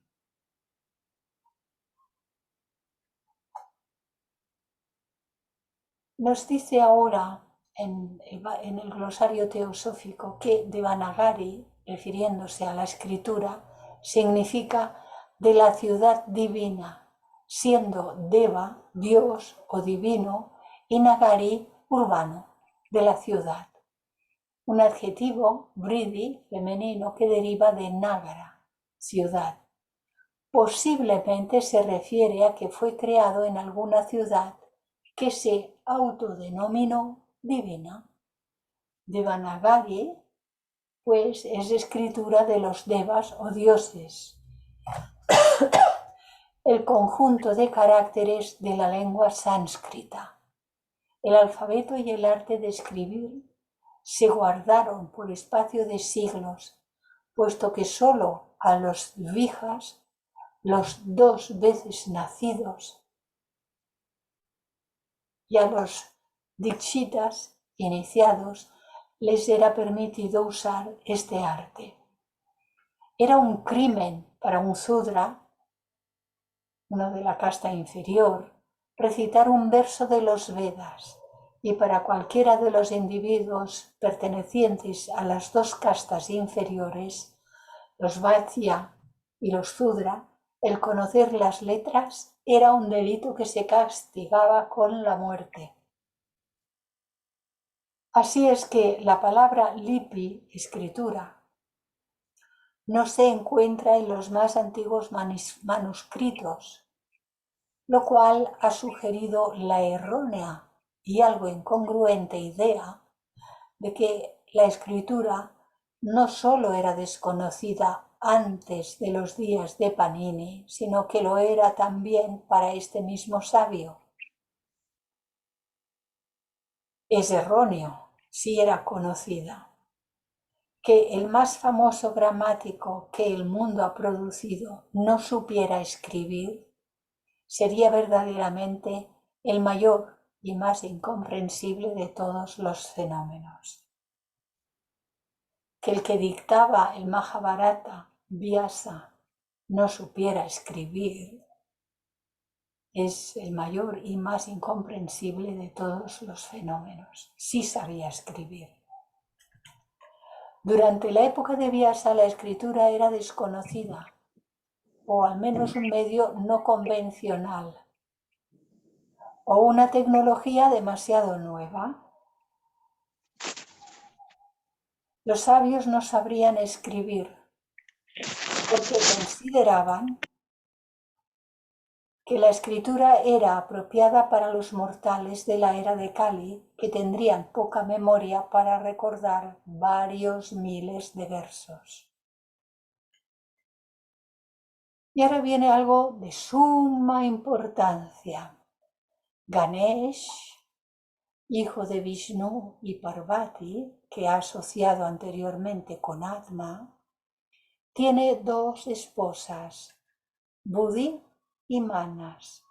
Nos dice ahora en el glosario teosófico que Devanagari, refiriéndose a la escritura, significa de la ciudad divina, siendo Deva, Dios o divino, y Nagari, urbano, de la ciudad. Un adjetivo, Vriddhi, femenino, que deriva de Nagara, ciudad. Posiblemente se refiere a que fue creado en alguna ciudad que se autodenominó divina. Devanagari, pues, es escritura de los devas o dioses, el conjunto de caracteres de la lengua sánscrita. El alfabeto y el arte de escribir se guardaron por espacio de siglos, puesto que sólo a los vijas, los 2 veces nacidos, y a los dikshitas iniciados les era permitido usar este arte. Era un crimen para un Sudra, uno de la casta inferior, recitar un verso de los Vedas, y para cualquiera de los individuos pertenecientes a las 2 castas inferiores, los Vaisya y los Sudra, el conocer las letras era un delito que se castigaba con la muerte. Así es que la palabra lipi, escritura, no se encuentra en los más antiguos manuscritos, lo cual ha sugerido la errónea y algo incongruente idea de que la escritura no solo era desconocida antes de los días de Panini, sino que lo era también para este mismo sabio. Es erróneo, si era conocida. Que el más famoso gramático que el mundo ha producido no supiera escribir sería verdaderamente el mayor y más incomprensible de todos los fenómenos. Que el que dictaba el Mahabharata, Vyasa, no supiera escribir es el mayor y más incomprensible de todos los fenómenos. Sí sabía escribir. Durante la época de Vyasa la escritura era desconocida, o al menos un medio no convencional, o una tecnología demasiado nueva. Los sabios no sabrían escribir porque consideraban que la escritura era apropiada para los mortales de la era de Kali, que tendrían poca memoria para recordar varios miles de versos. Y ahora viene algo de suma importancia. Ganesh, hijo de Vishnu y Parvati, que ha asociado anteriormente con Atma, tiene 2 esposas, Buddhi y Manas.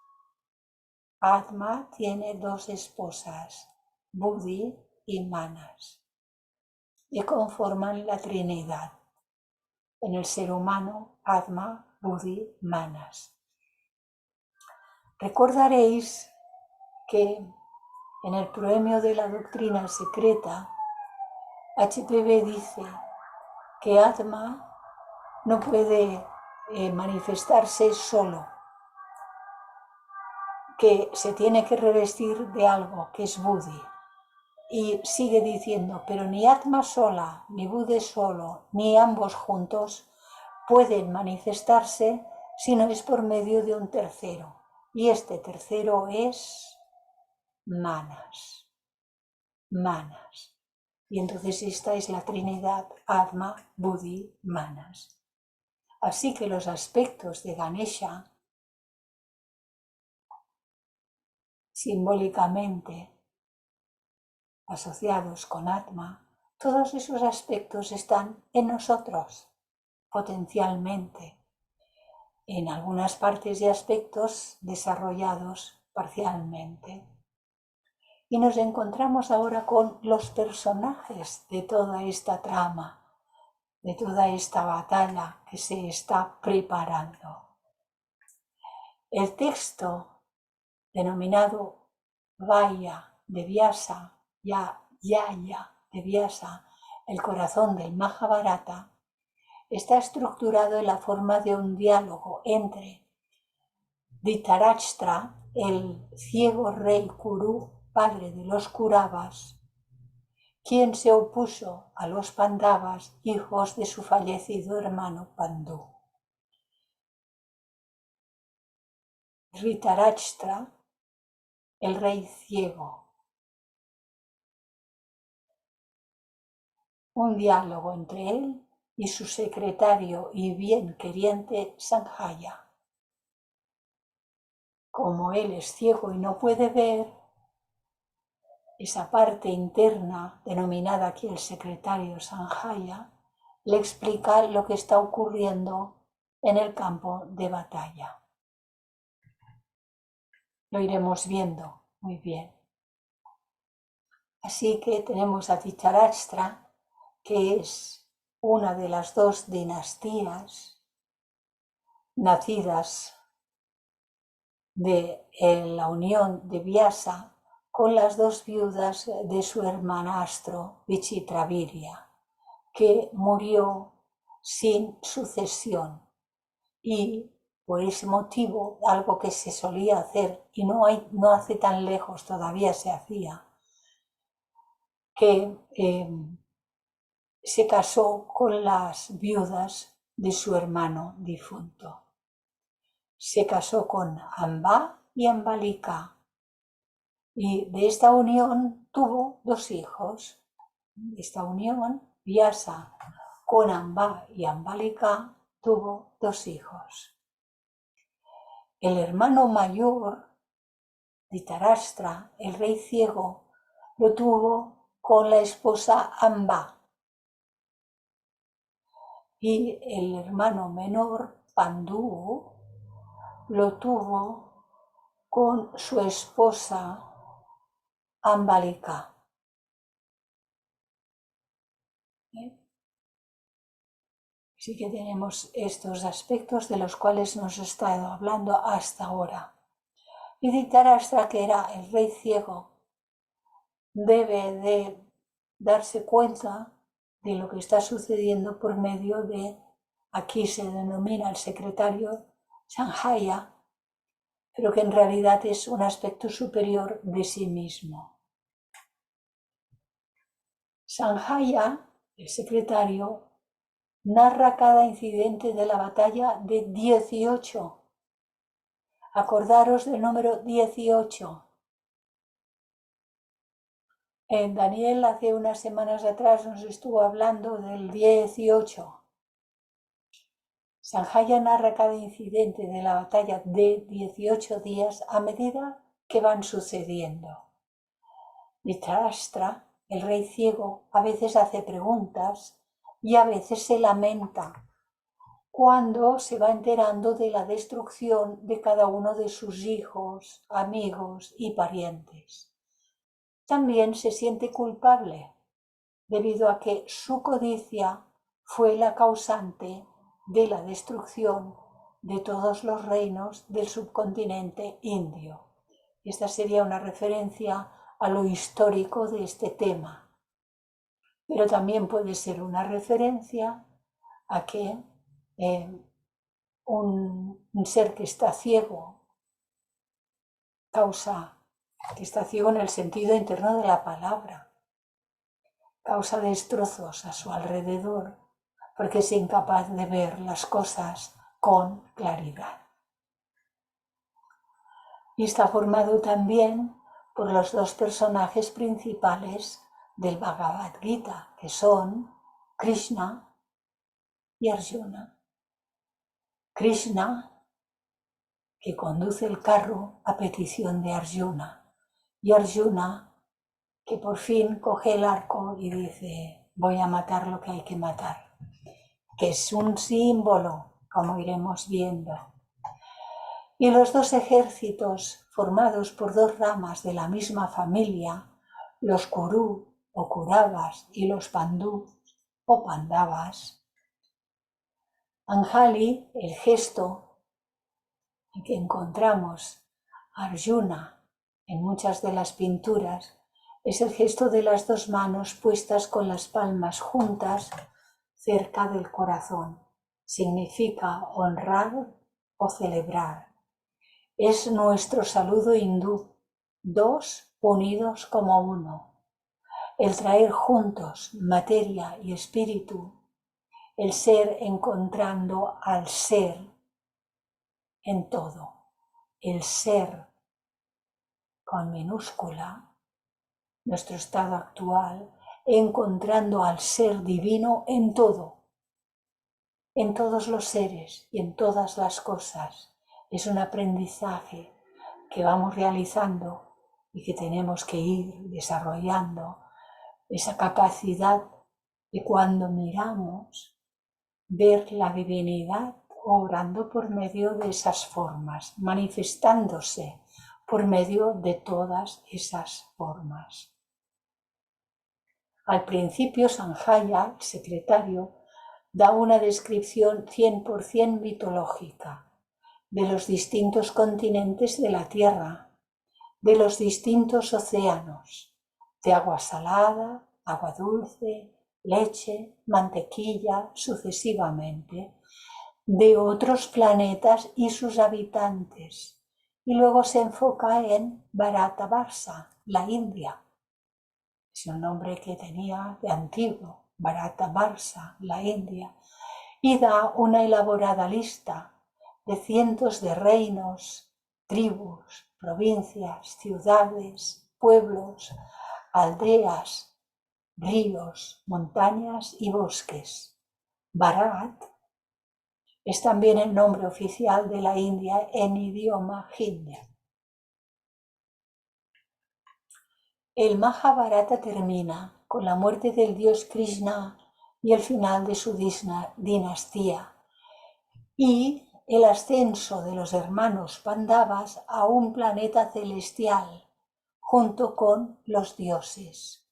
Atma tiene 2 esposas, Buddhi y Manas, y conforman la Trinidad. En el ser humano, Atma, Buddhi, Manas. Recordaréis que en el proemio de la doctrina secreta, HPB dice que Atma no puede manifestarse solo, que se tiene que revestir de algo que es Buddhi. Y sigue diciendo, pero ni Atma sola, ni Buddhi solo, ni ambos juntos pueden manifestarse si no es por medio de un tercero. Y este tercero es Manas. Manas. Y entonces esta es la Trinidad Atma, Buddhi, Manas. Así que los aspectos de Ganesha, simbólicamente asociados con Atma, todos esos aspectos están en nosotros, potencialmente, en algunas partes y aspectos desarrollados parcialmente. Y nos encontramos ahora con los personajes de toda esta trama, de toda esta batalla que se está preparando. El texto denominado Vaya de Vyasa, Yaya de Vyasa, el corazón del Mahabharata, está estructurado en la forma de un diálogo entre Dhritarashtra, el ciego rey Kuru, padre de los Kuravas, quien se opuso a los Pandavas, hijos de su fallecido hermano Pandú. Dhritarashtra, el rey ciego, un diálogo entre él y su secretario y bien queriente Sanjaya. Como él es ciego y no puede ver, esa parte interna, denominada aquí el secretario Sanjaya, le explica lo que está ocurriendo en el campo de batalla. Lo iremos viendo muy bien. Así que tenemos a Dhritarashtra, que es una de las dos dinastías nacidas de la unión de Vyasa con las dos viudas de su hermanastro Vichitravirya, que murió sin sucesión. Y por ese motivo, algo que se solía hacer, y no hace tan lejos todavía se hacía, que se casó con las viudas de su hermano difunto. Se casó con Amba y Ambalika, y de esta unión tuvo dos hijos. De esta unión, Vyasa con Amba y Ambalika tuvo dos hijos. El hermano mayor, Dhritarashtra, el rey ciego, lo tuvo con la esposa Amba. Y el hermano menor, Pandú, lo tuvo con su esposa Ambalika. Así que tenemos estos aspectos de los cuales nos he estado hablando hasta ahora. Y Dhritarashtra, que era el rey ciego, debe de darse cuenta de lo que está sucediendo por medio de, aquí se denomina el secretario Sanjaya, pero que en realidad es un aspecto superior de sí mismo. Sanjaya, el secretario, narra cada incidente de la batalla de 18. Acordaros del número 18. En Daniel hace unas semanas atrás nos estuvo hablando del 18. Sanjaya narra cada incidente de la batalla de 18 días a medida que van sucediendo. Dhritarashtra, el rey ciego, a veces hace preguntas y a veces se lamenta cuando se va enterando de la destrucción de cada uno de sus hijos, amigos y parientes. También se siente culpable debido a que su codicia fue la causante de la destrucción de todos los reinos del subcontinente indio. Esta sería una referencia a lo histórico de este tema, pero también puede ser una referencia a que un ser que está ciego que está ciego en el sentido interno de la palabra, causa destrozos a su alrededor porque es incapaz de ver las cosas con claridad. Y está formado también por los dos personajes principales del Bhagavad Gita, que son Krishna y Arjuna. Krishna, que conduce el carro a petición de Arjuna, y Arjuna, que por fin coge el arco y dice: voy a matar lo que hay que matar, que es un símbolo, como iremos viendo. Y los dos ejércitos, formados por dos ramas de la misma familia, los Kuru o Kuravas y los Pandú o Pandavas, Anjali, el gesto en que encontramos a Arjuna en muchas de las pinturas, es el gesto de las dos manos puestas con las palmas juntas cerca del corazón. Significa honrar o celebrar. Es nuestro saludo hindú, dos unidos como uno. El traer juntos materia y espíritu, el ser encontrando al ser en todo. El ser con minúscula, nuestro estado actual, encontrando al ser divino en todo, en todos los seres y en todas las cosas. Es un aprendizaje que vamos realizando y que tenemos que ir desarrollando, esa capacidad de cuando miramos, ver la divinidad obrando por medio de esas formas, manifestándose por medio de todas esas formas. Al principio, Sanjaya, el secretario, da una descripción 100% mitológica de los distintos continentes de la Tierra, de los distintos océanos, de agua salada, agua dulce, leche, mantequilla, sucesivamente, de otros planetas y sus habitantes. Y luego se enfoca en Bharatavarsa, la India. Es un nombre que tenía de antiguo, Bharatavarsa, la India, y da una elaborada lista de cientos de reinos, tribus, provincias, ciudades, pueblos, aldeas, ríos, montañas y bosques. Bharat es también el nombre oficial de la India en idioma hindi. El Mahabharata termina con la muerte del dios Krishna y el final de su dinastía y el ascenso de los hermanos Pandavas a un planeta celestial junto con los dioses.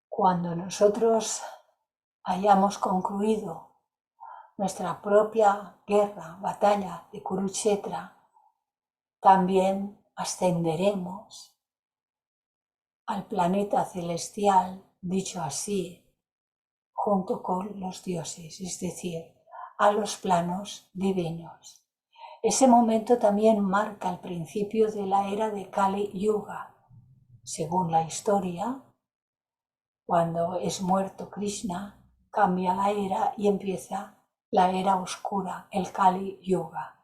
Cuando nosotros hayamos concluido nuestra propia guerra, batalla de Kurukshetra, también ascenderemos al planeta celestial, dicho así, junto con los dioses, es decir, a los planos divinos. Ese momento también marca el principio de la era de Kali Yuga. Según la historia, cuando es muerto Krishna, cambia la era y empieza la era oscura, el Kali Yuga.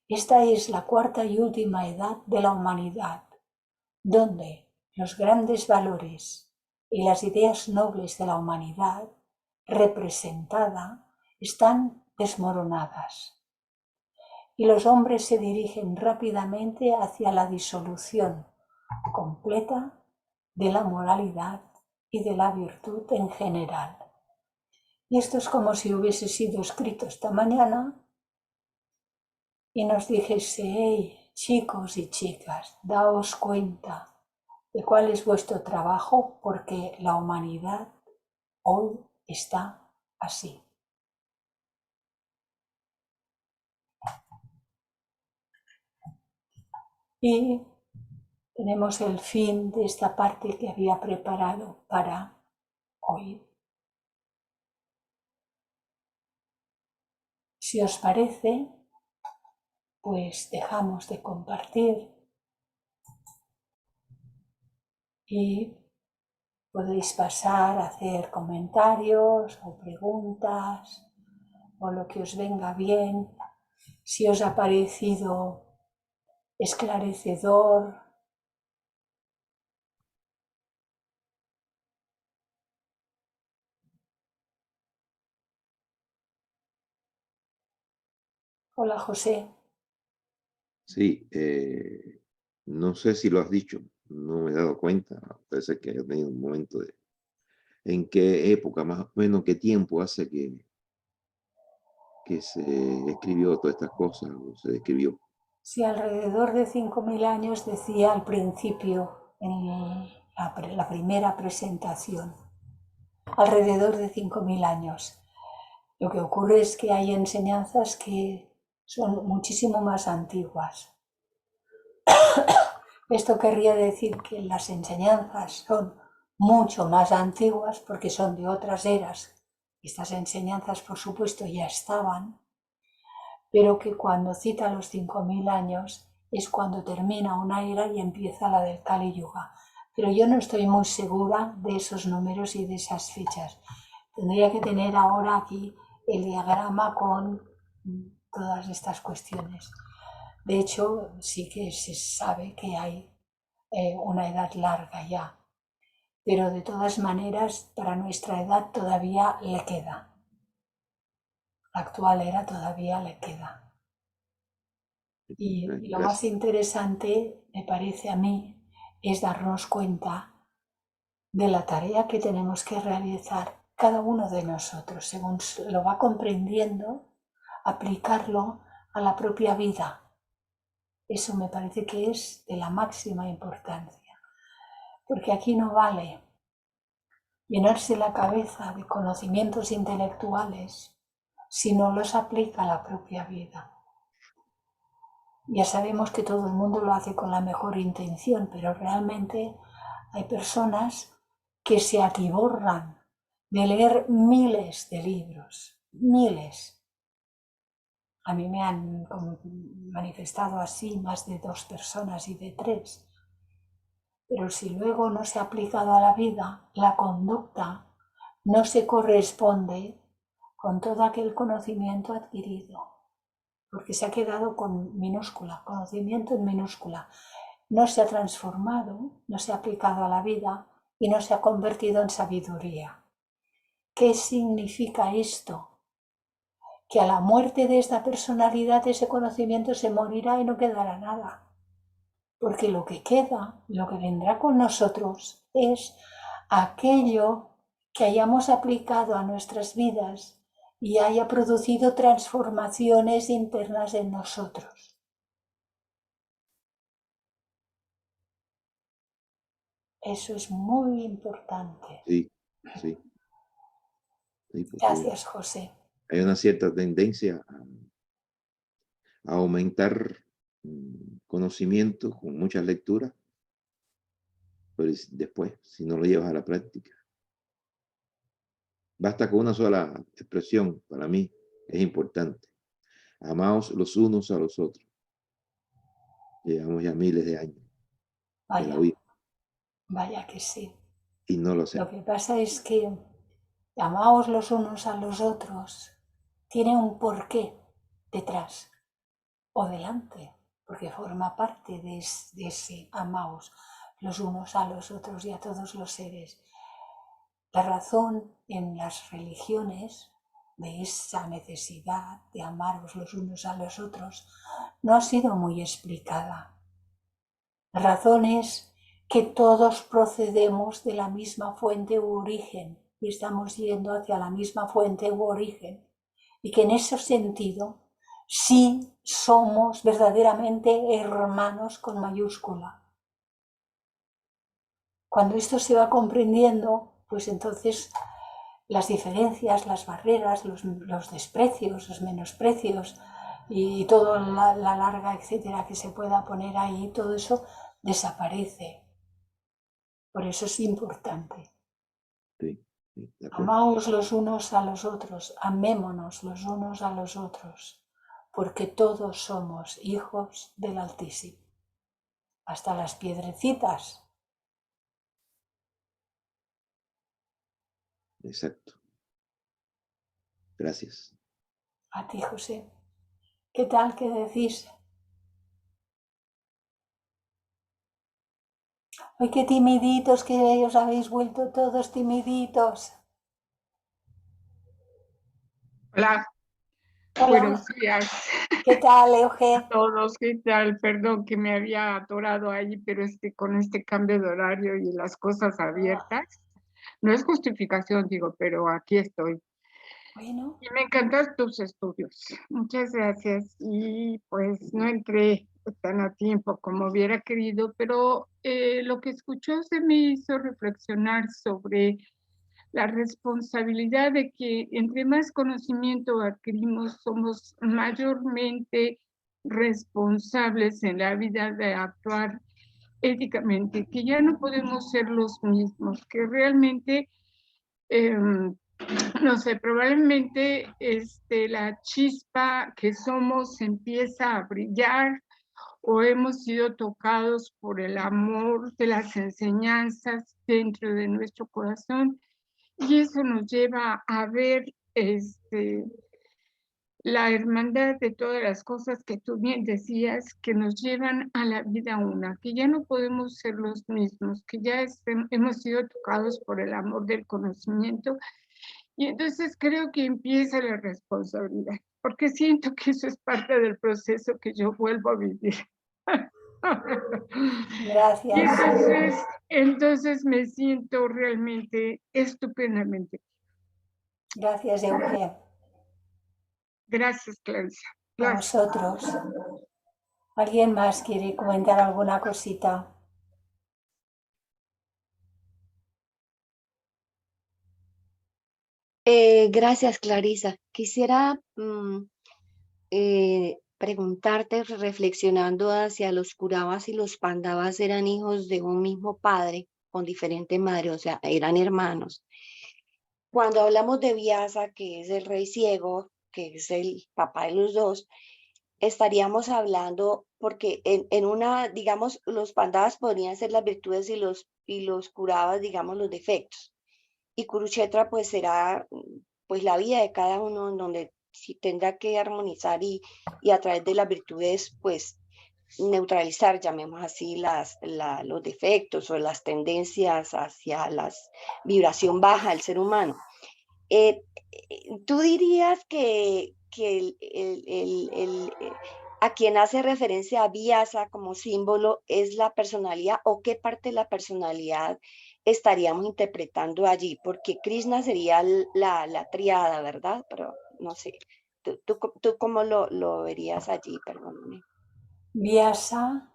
Esta es la cuarta y última edad de la humanidad, donde los grandes valores y las ideas nobles de la humanidad representada están desmoronadas y los hombres se dirigen rápidamente hacia la disolución completa de la moralidad y de la virtud en general. Y esto es como si hubiese sido escrito esta mañana y nos dijese: hey, chicos y chicas, daos cuenta de cuál es vuestro trabajo, porque la humanidad hoy está así. Y tenemos el fin de esta parte que había preparado para hoy. Si os parece, pues dejamos de compartir y podéis pasar a hacer comentarios o preguntas o lo que os venga bien. Si os ha parecido esclarecedor, hola José. Sí, no sé si lo has dicho, no me he dado cuenta, parece que he tenido un momento de en qué época, más o menos qué tiempo hace que se escribió todas estas cosas, o se escribió. Sí, alrededor de 5.000 años, decía al principio en la primera presentación, alrededor de 5.000 años. Lo que ocurre es que hay enseñanzas que son muchísimo más antiguas. Esto querría decir que las enseñanzas son mucho más antiguas porque son de otras eras. Estas enseñanzas, por supuesto, ya estaban, pero que cuando cita los 5.000 años es cuando termina una era y empieza la del Kali Yuga. Pero yo no estoy muy segura de esos números y de esas fechas. Tendría que tener ahora aquí el diagrama con todas estas cuestiones. De hecho, sí que se sabe que hay una edad larga ya, pero de todas maneras para nuestra edad todavía le queda. La actual era todavía le queda. Y lo más Gracias. interesante, me parece a mí, es darnos cuenta de la tarea que tenemos que realizar cada uno de nosotros, según lo va comprendiendo, aplicarlo a la propia vida. Eso me parece que es de la máxima importancia, porque aquí no vale llenarse la cabeza de conocimientos intelectuales si no los aplica a la propia vida. Ya sabemos que todo el mundo lo hace con la mejor intención, pero realmente hay personas que se atiborran de leer miles de libros, miles. A mí me han manifestado así más de 2 personas y de 3. Pero si luego no se ha aplicado a la vida, la conducta no se corresponde con todo aquel conocimiento adquirido, porque se ha quedado con minúscula, conocimiento en minúscula. No se ha transformado, no se ha aplicado a la vida y no se ha convertido en sabiduría. ¿Qué significa esto? Que a la muerte de esta personalidad ese conocimiento se morirá y no quedará nada. Porque lo que queda, lo que vendrá con nosotros, es aquello que hayamos aplicado a nuestras vidas y haya producido transformaciones internas en nosotros. Eso es muy importante. Sí, sí, sí, porque Gracias, José. hay una cierta tendencia a aumentar conocimiento con muchas lecturas, pero después, si no lo llevas a la práctica, basta con una sola expresión, para mí es importante. Amaos los unos a los otros. Llevamos ya miles de años que la Vaya, oímos vaya que sí. y no lo Lo hacemos. que pasa es que amaos los unos a los otros tiene un porqué detrás o delante, porque forma parte de ese amaos los unos a los otros y a todos los seres. La razón en las religiones de esa necesidad de amaros los unos a los otros no ha sido muy explicada. La razón es que todos procedemos de la misma fuente u origen y estamos yendo hacia la misma fuente u origen, y que en ese sentido sí somos verdaderamente hermanos con mayúscula. Cuando esto se va comprendiendo, pues entonces las diferencias, las barreras, los desprecios, los menosprecios y toda la larga, etcétera, que se pueda poner ahí, todo eso desaparece. Por eso es importante. Sí, sí, de acuerdo. Amaos los unos a los otros, amémonos los unos a los otros, porque todos somos hijos del Altísimo. Hasta las piedrecitas. Exacto. Gracias. A ti, José. ¿Qué tal? ¿Qué decís? ¡Ay, qué timiditos que os habéis vuelto todos timiditos! Hola, Hola, buenos días ¿qué tal, a Euge? todos. ¿Qué tal? Perdón que me había atorado ahí, pero con este cambio de horario y las cosas abiertas, no es justificación, digo, pero aquí estoy. Bueno, Y me encantan tus estudios. Muchas gracias. Y pues no entré tan a tiempo como hubiera querido, pero lo que escuchó se me hizo reflexionar sobre la responsabilidad de que entre más conocimiento adquirimos, somos mayormente responsables en la vida de actuar éticamente, que ya no podemos ser los mismos, que realmente, no sé, probablemente la chispa que somos empieza a brillar o hemos sido tocados por el amor de las enseñanzas dentro de nuestro corazón y eso nos lleva a ver la hermandad de todas las cosas que tú bien decías, que nos llevan a la vida una, que ya no podemos ser los mismos, que ya hemos sido tocados por el amor del conocimiento. Y entonces creo que empieza la responsabilidad, porque siento que eso es parte del proceso que yo vuelvo a vivir. Y Gracias. entonces me siento realmente estupendamente. Gracias, Euge. Gracias, Clarisa. A Gracias. vosotros. ¿Alguien más quiere comentar alguna cosita? Gracias, Clarisa. Quisiera preguntarte, reflexionando hacia los Kuravas y los Pandavas eran hijos de un mismo padre con diferente madre, o sea, eran hermanos. Cuando hablamos de Vyasa, que es el rey ciego, que es el papá de los dos, estaríamos hablando, porque en una, digamos, los Pandavas podrían ser las virtudes y los Kuravas, digamos, los defectos. Y Kurukshetra pues será pues la vida de cada uno en donde si tendrá que armonizar y a través de las virtudes pues neutralizar, llamemos así, los defectos o las tendencias hacia la vibración baja del ser humano. ¿Tú dirías que a quien hace referencia a Vyasa como símbolo es la personalidad o qué parte de la personalidad estaríamos interpretando allí? Porque Krishna sería la triada, ¿verdad? Pero no sé, ¿tú cómo lo verías allí? Perdóname. Vyasa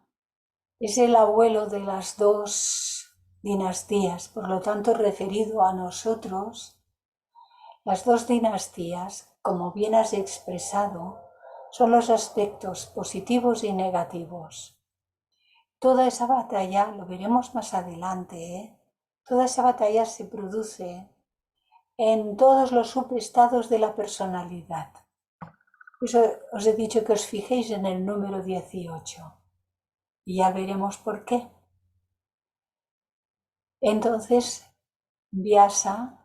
es el abuelo de las dos dinastías, por lo tanto, referido a nosotros, las dos dinastías, como bien has expresado, son los aspectos positivos y negativos. Toda esa batalla, lo veremos más adelante, toda esa batalla se produce en todos los subestados de la personalidad. Por eso os he dicho que os fijéis en el número 18 y ya veremos por qué. Entonces, Vyasa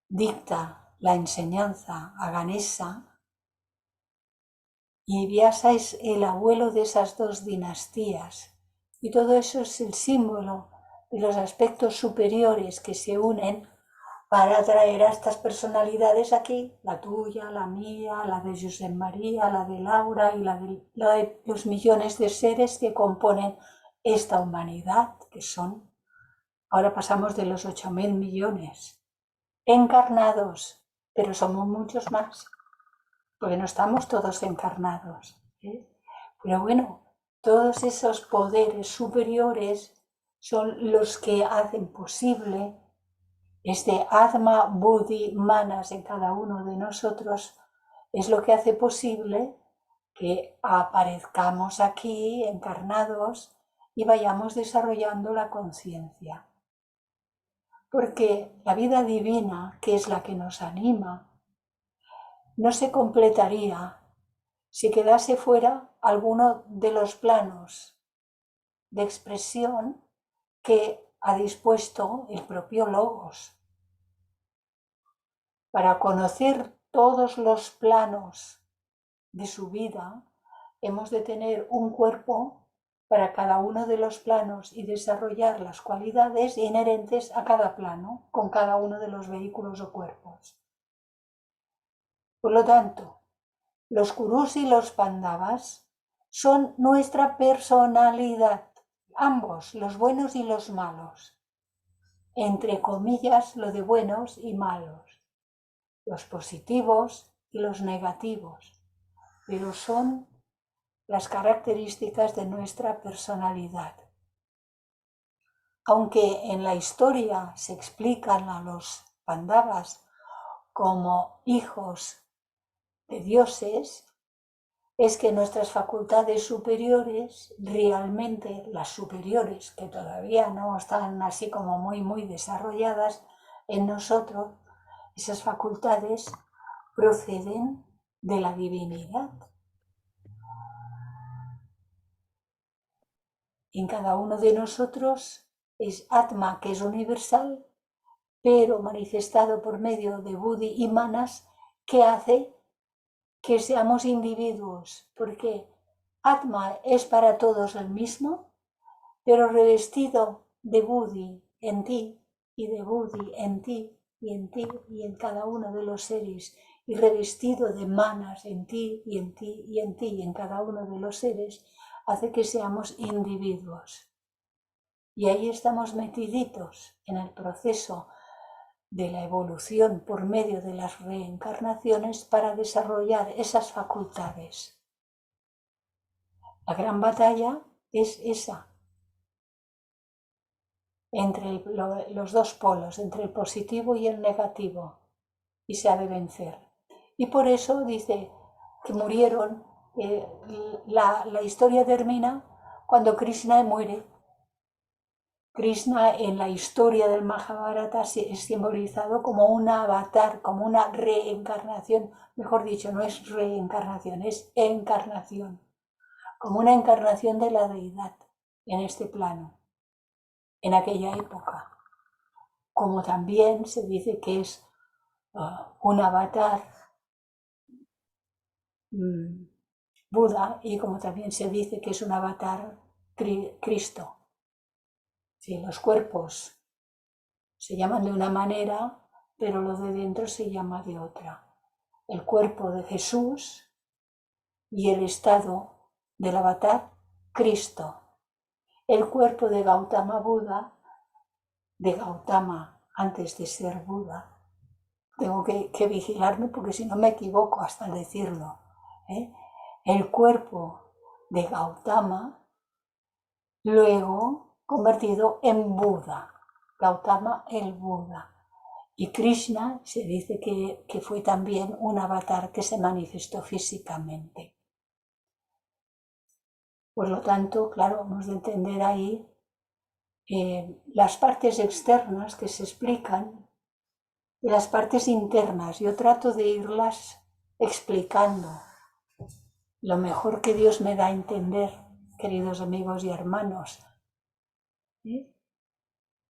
dicta la enseñanza a Ganesha y Vyasa es el abuelo de esas dos dinastías y todo eso es el símbolo de los aspectos superiores que se unen para atraer a estas personalidades aquí, la tuya, la mía, la de Josep María, la de Laura y la de los millones de seres que componen esta humanidad, que son, ahora pasamos de los 8.000 millones, encarnados, pero somos muchos más, porque no estamos todos encarnados. Pero bueno, todos esos poderes superiores son los que hacen posible este Atma, Buddhi, Manas en cada uno de nosotros es lo que hace posible que aparezcamos aquí encarnados y vayamos desarrollando la conciencia. Porque la vida divina, que es la que nos anima, no se completaría si quedase fuera alguno de los planos de expresión que ha dispuesto el propio Logos. Para conocer todos los planos de su vida, hemos de tener un cuerpo para cada uno de los planos y desarrollar las cualidades inherentes a cada plano con cada uno de los vehículos o cuerpos. Por lo tanto, los Kurus y los Pandavas son nuestra personalidad, ambos, los buenos y los malos, entre comillas lo de buenos y malos, los positivos y los negativos, pero son las características de nuestra personalidad. Aunque en la historia se explican a los Pandavas como hijos de dioses, es que nuestras facultades superiores, realmente las superiores, que todavía no están así como muy desarrolladas en nosotros, esas facultades proceden de la divinidad. En cada uno de nosotros es Atma, que es universal, pero manifestado por medio de Buddhi y Manas, que hace que seamos individuos, porque Atma es para todos el mismo, pero revestido de Buddhi en ti y de Buddhi en ti y en ti y en cada uno de los seres, y revestido de manas en ti y en ti y en ti y en cada uno de los seres, hace que seamos individuos. Y ahí estamos metiditos en el proceso de la evolución por medio de las reencarnaciones para desarrollar esas facultades. La gran batalla es esa, entre los dos polos, entre el positivo y el negativo, y se ha de vencer. Y por eso dice que murieron, la historia termina cuando Krishna muere. Krishna en la historia del Mahabharata es simbolizado como un avatar, como una reencarnación, mejor dicho, no es reencarnación, es encarnación, como una encarnación de la deidad en este plano, en aquella época. Como también se dice que es un avatar Buda, y como también se dice que es un avatar Cristo. Sí, los cuerpos se llaman de una manera, pero lo de dentro se llama de otra. El cuerpo de Jesús y el estado del avatar Cristo. El cuerpo de Gautama Buda, de Gautama antes de ser Buda. Tengo que vigilarme porque si no me equivoco hasta al decirlo. El cuerpo de Gautama, luego convertido en Buda. Gautama el Buda. Y Krishna se dice que fue también un avatar que se manifestó físicamente. Por lo tanto, claro, hemos de entender ahí las partes externas que se explican y las partes internas. Yo trato de irlas explicando lo mejor que Dios me da a entender, queridos amigos y hermanos.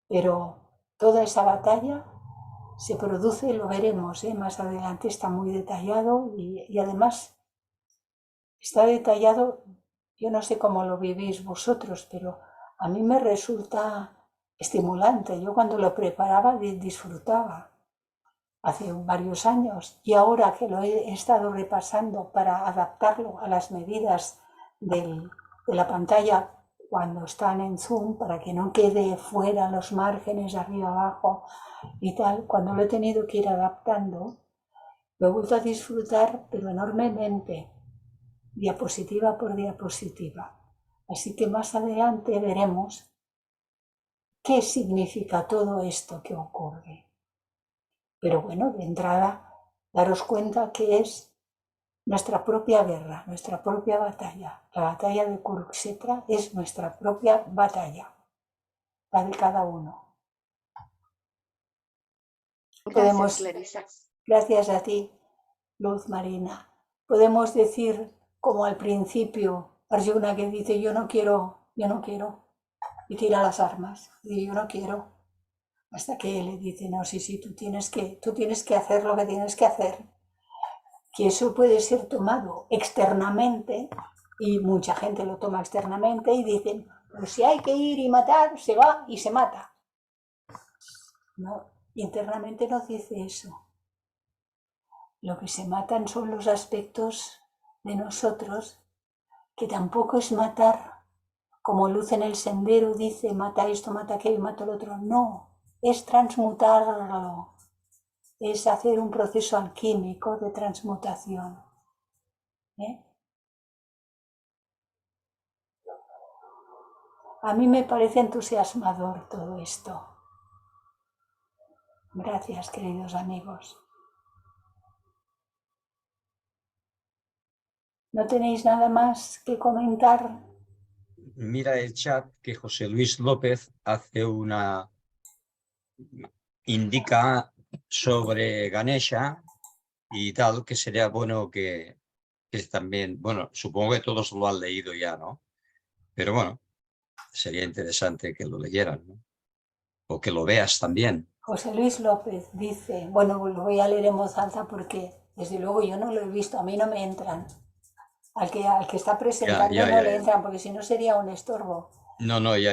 Pero toda esa batalla se produce, lo veremos, más adelante está muy detallado y además está detallado, yo no sé cómo lo vivís vosotros, pero a mí me resulta estimulante. Yo cuando lo preparaba disfrutaba hace varios años y ahora que lo he estado repasando para adaptarlo a las medidas de la pantalla cuando están en Zoom, para que no quede fuera los márgenes arriba abajo y tal, cuando lo he tenido que ir adaptando, lo he vuelto a disfrutar, pero enormemente, diapositiva por diapositiva. Así que más adelante veremos qué significa todo esto que ocurre. Pero bueno, de entrada, daros cuenta que es nuestra propia guerra, nuestra propia batalla. La batalla de Kurukshetra es nuestra propia batalla, la de cada uno. Gracias, Clarisa. Gracias a ti, Luz Marina. Podemos decir, como al principio, Arjuna que dice, yo no quiero, y tira las armas, y yo no quiero. Hasta que le dice, no, sí, tú tienes que hacer lo que tienes que hacer. Que eso puede ser tomado externamente, y mucha gente lo toma externamente y dicen, pues si hay que ir y matar, se va y se mata. No, internamente no dice eso. Lo que se matan son los aspectos de nosotros, que tampoco es matar, como Luz en el Sendero dice, mata esto, mata aquello, mata el otro. No, es transmutarlo, es hacer un proceso alquímico de transmutación. A mí me parece entusiasmador todo esto. Gracias, queridos amigos. ¿No tenéis nada más que comentar? Mira el chat que José Luis López indica sobre Ganesha y tal, que sería bueno que también, bueno, supongo que todos lo han leído ya, ¿no? Pero bueno, sería interesante que lo leyeran, ¿no? o que lo veas también. José Luis López dice, bueno, lo voy a leer en voz alta porque Desde luego yo no lo he visto, a mí no me entran. Al que está presentando ya, no le ya. entran, porque si no sería un estorbo. No, ya.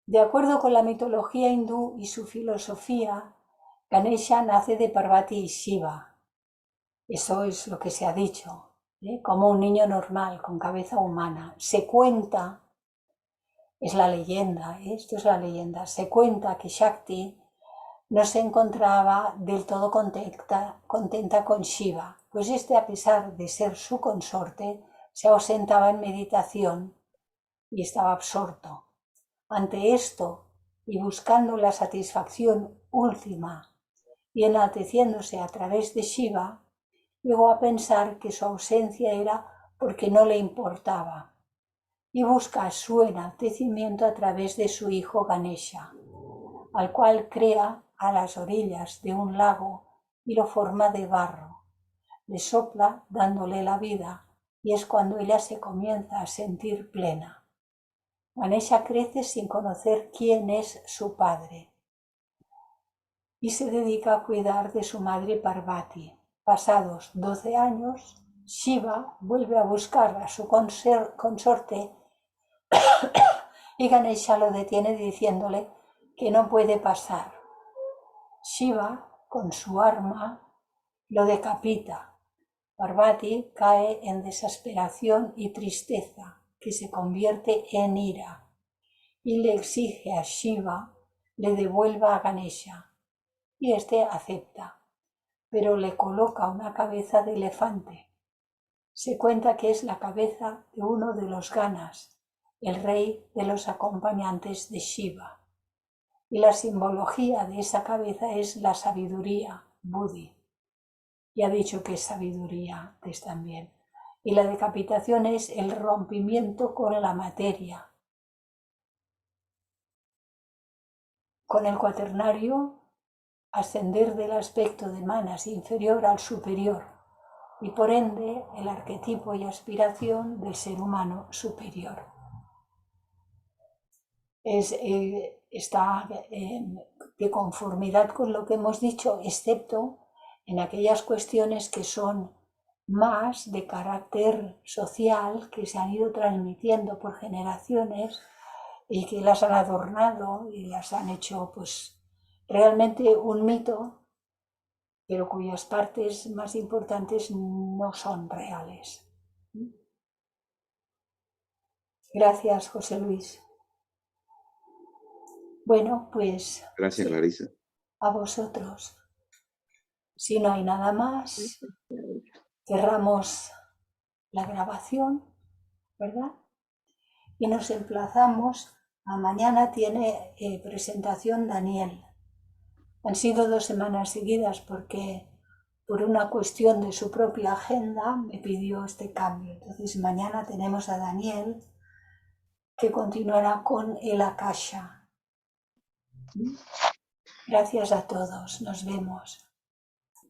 De acuerdo con la mitología hindú y su filosofía, Ganesha nace de Parvati y Shiva. Eso es lo que se ha dicho, como un niño normal, con cabeza humana. Se cuenta, es la leyenda, esto es la leyenda, se cuenta que Shakti no se encontraba del todo contenta con Shiva, pues este, a pesar de ser su consorte, se ausentaba en meditación y estaba absorto. Ante esto, y buscando la satisfacción última y enalteciéndose a través de Shiva, llegó a pensar que su ausencia era porque no le importaba, y busca su enaltecimiento a través de su hijo Ganesha, al cual crea a las orillas de un lago y lo forma de barro. Le sopla dándole la vida, y es cuando ella se comienza a sentir plena. Ganesha crece sin conocer quién es su padre y se dedica a cuidar de su madre Parvati. Pasados 12 años, Shiva vuelve a buscar a su consorte y Ganesha lo detiene diciéndole que no puede pasar. Shiva, con su arma, lo decapita. Parvati cae en desesperación y tristeza, que se convierte en ira, y le exige a Shiva le devuelva a Ganesha, y este acepta, pero le coloca una cabeza de elefante. Se cuenta que es la cabeza de uno de los Ganas, el rey de los acompañantes de Shiva, y la simbología de esa cabeza es la sabiduría, Buddhi. Y ha dicho que es sabiduría también. Y la decapitación es el rompimiento con la materia. Con el cuaternario, ascender del aspecto de Manas inferior al superior, y por ende el arquetipo y aspiración del ser humano superior. Está de conformidad con lo que hemos dicho, excepto en aquellas cuestiones que son más de carácter social, que se han ido transmitiendo por generaciones y que las han adornado y las han hecho pues realmente un mito, pero cuyas partes más importantes no son reales. Gracias, José Luis. Bueno, pues... Gracias, sí, Clarisa. a vosotros. Si no hay nada más, cerramos la grabación, ¿verdad? Y nos emplazamos a mañana. Tiene presentación Daniel. Han sido 2 semanas seguidas porque por una cuestión de su propia agenda me pidió este cambio. Entonces mañana tenemos a Daniel, que continuará con el Akasha. Gracias a todos, nos vemos.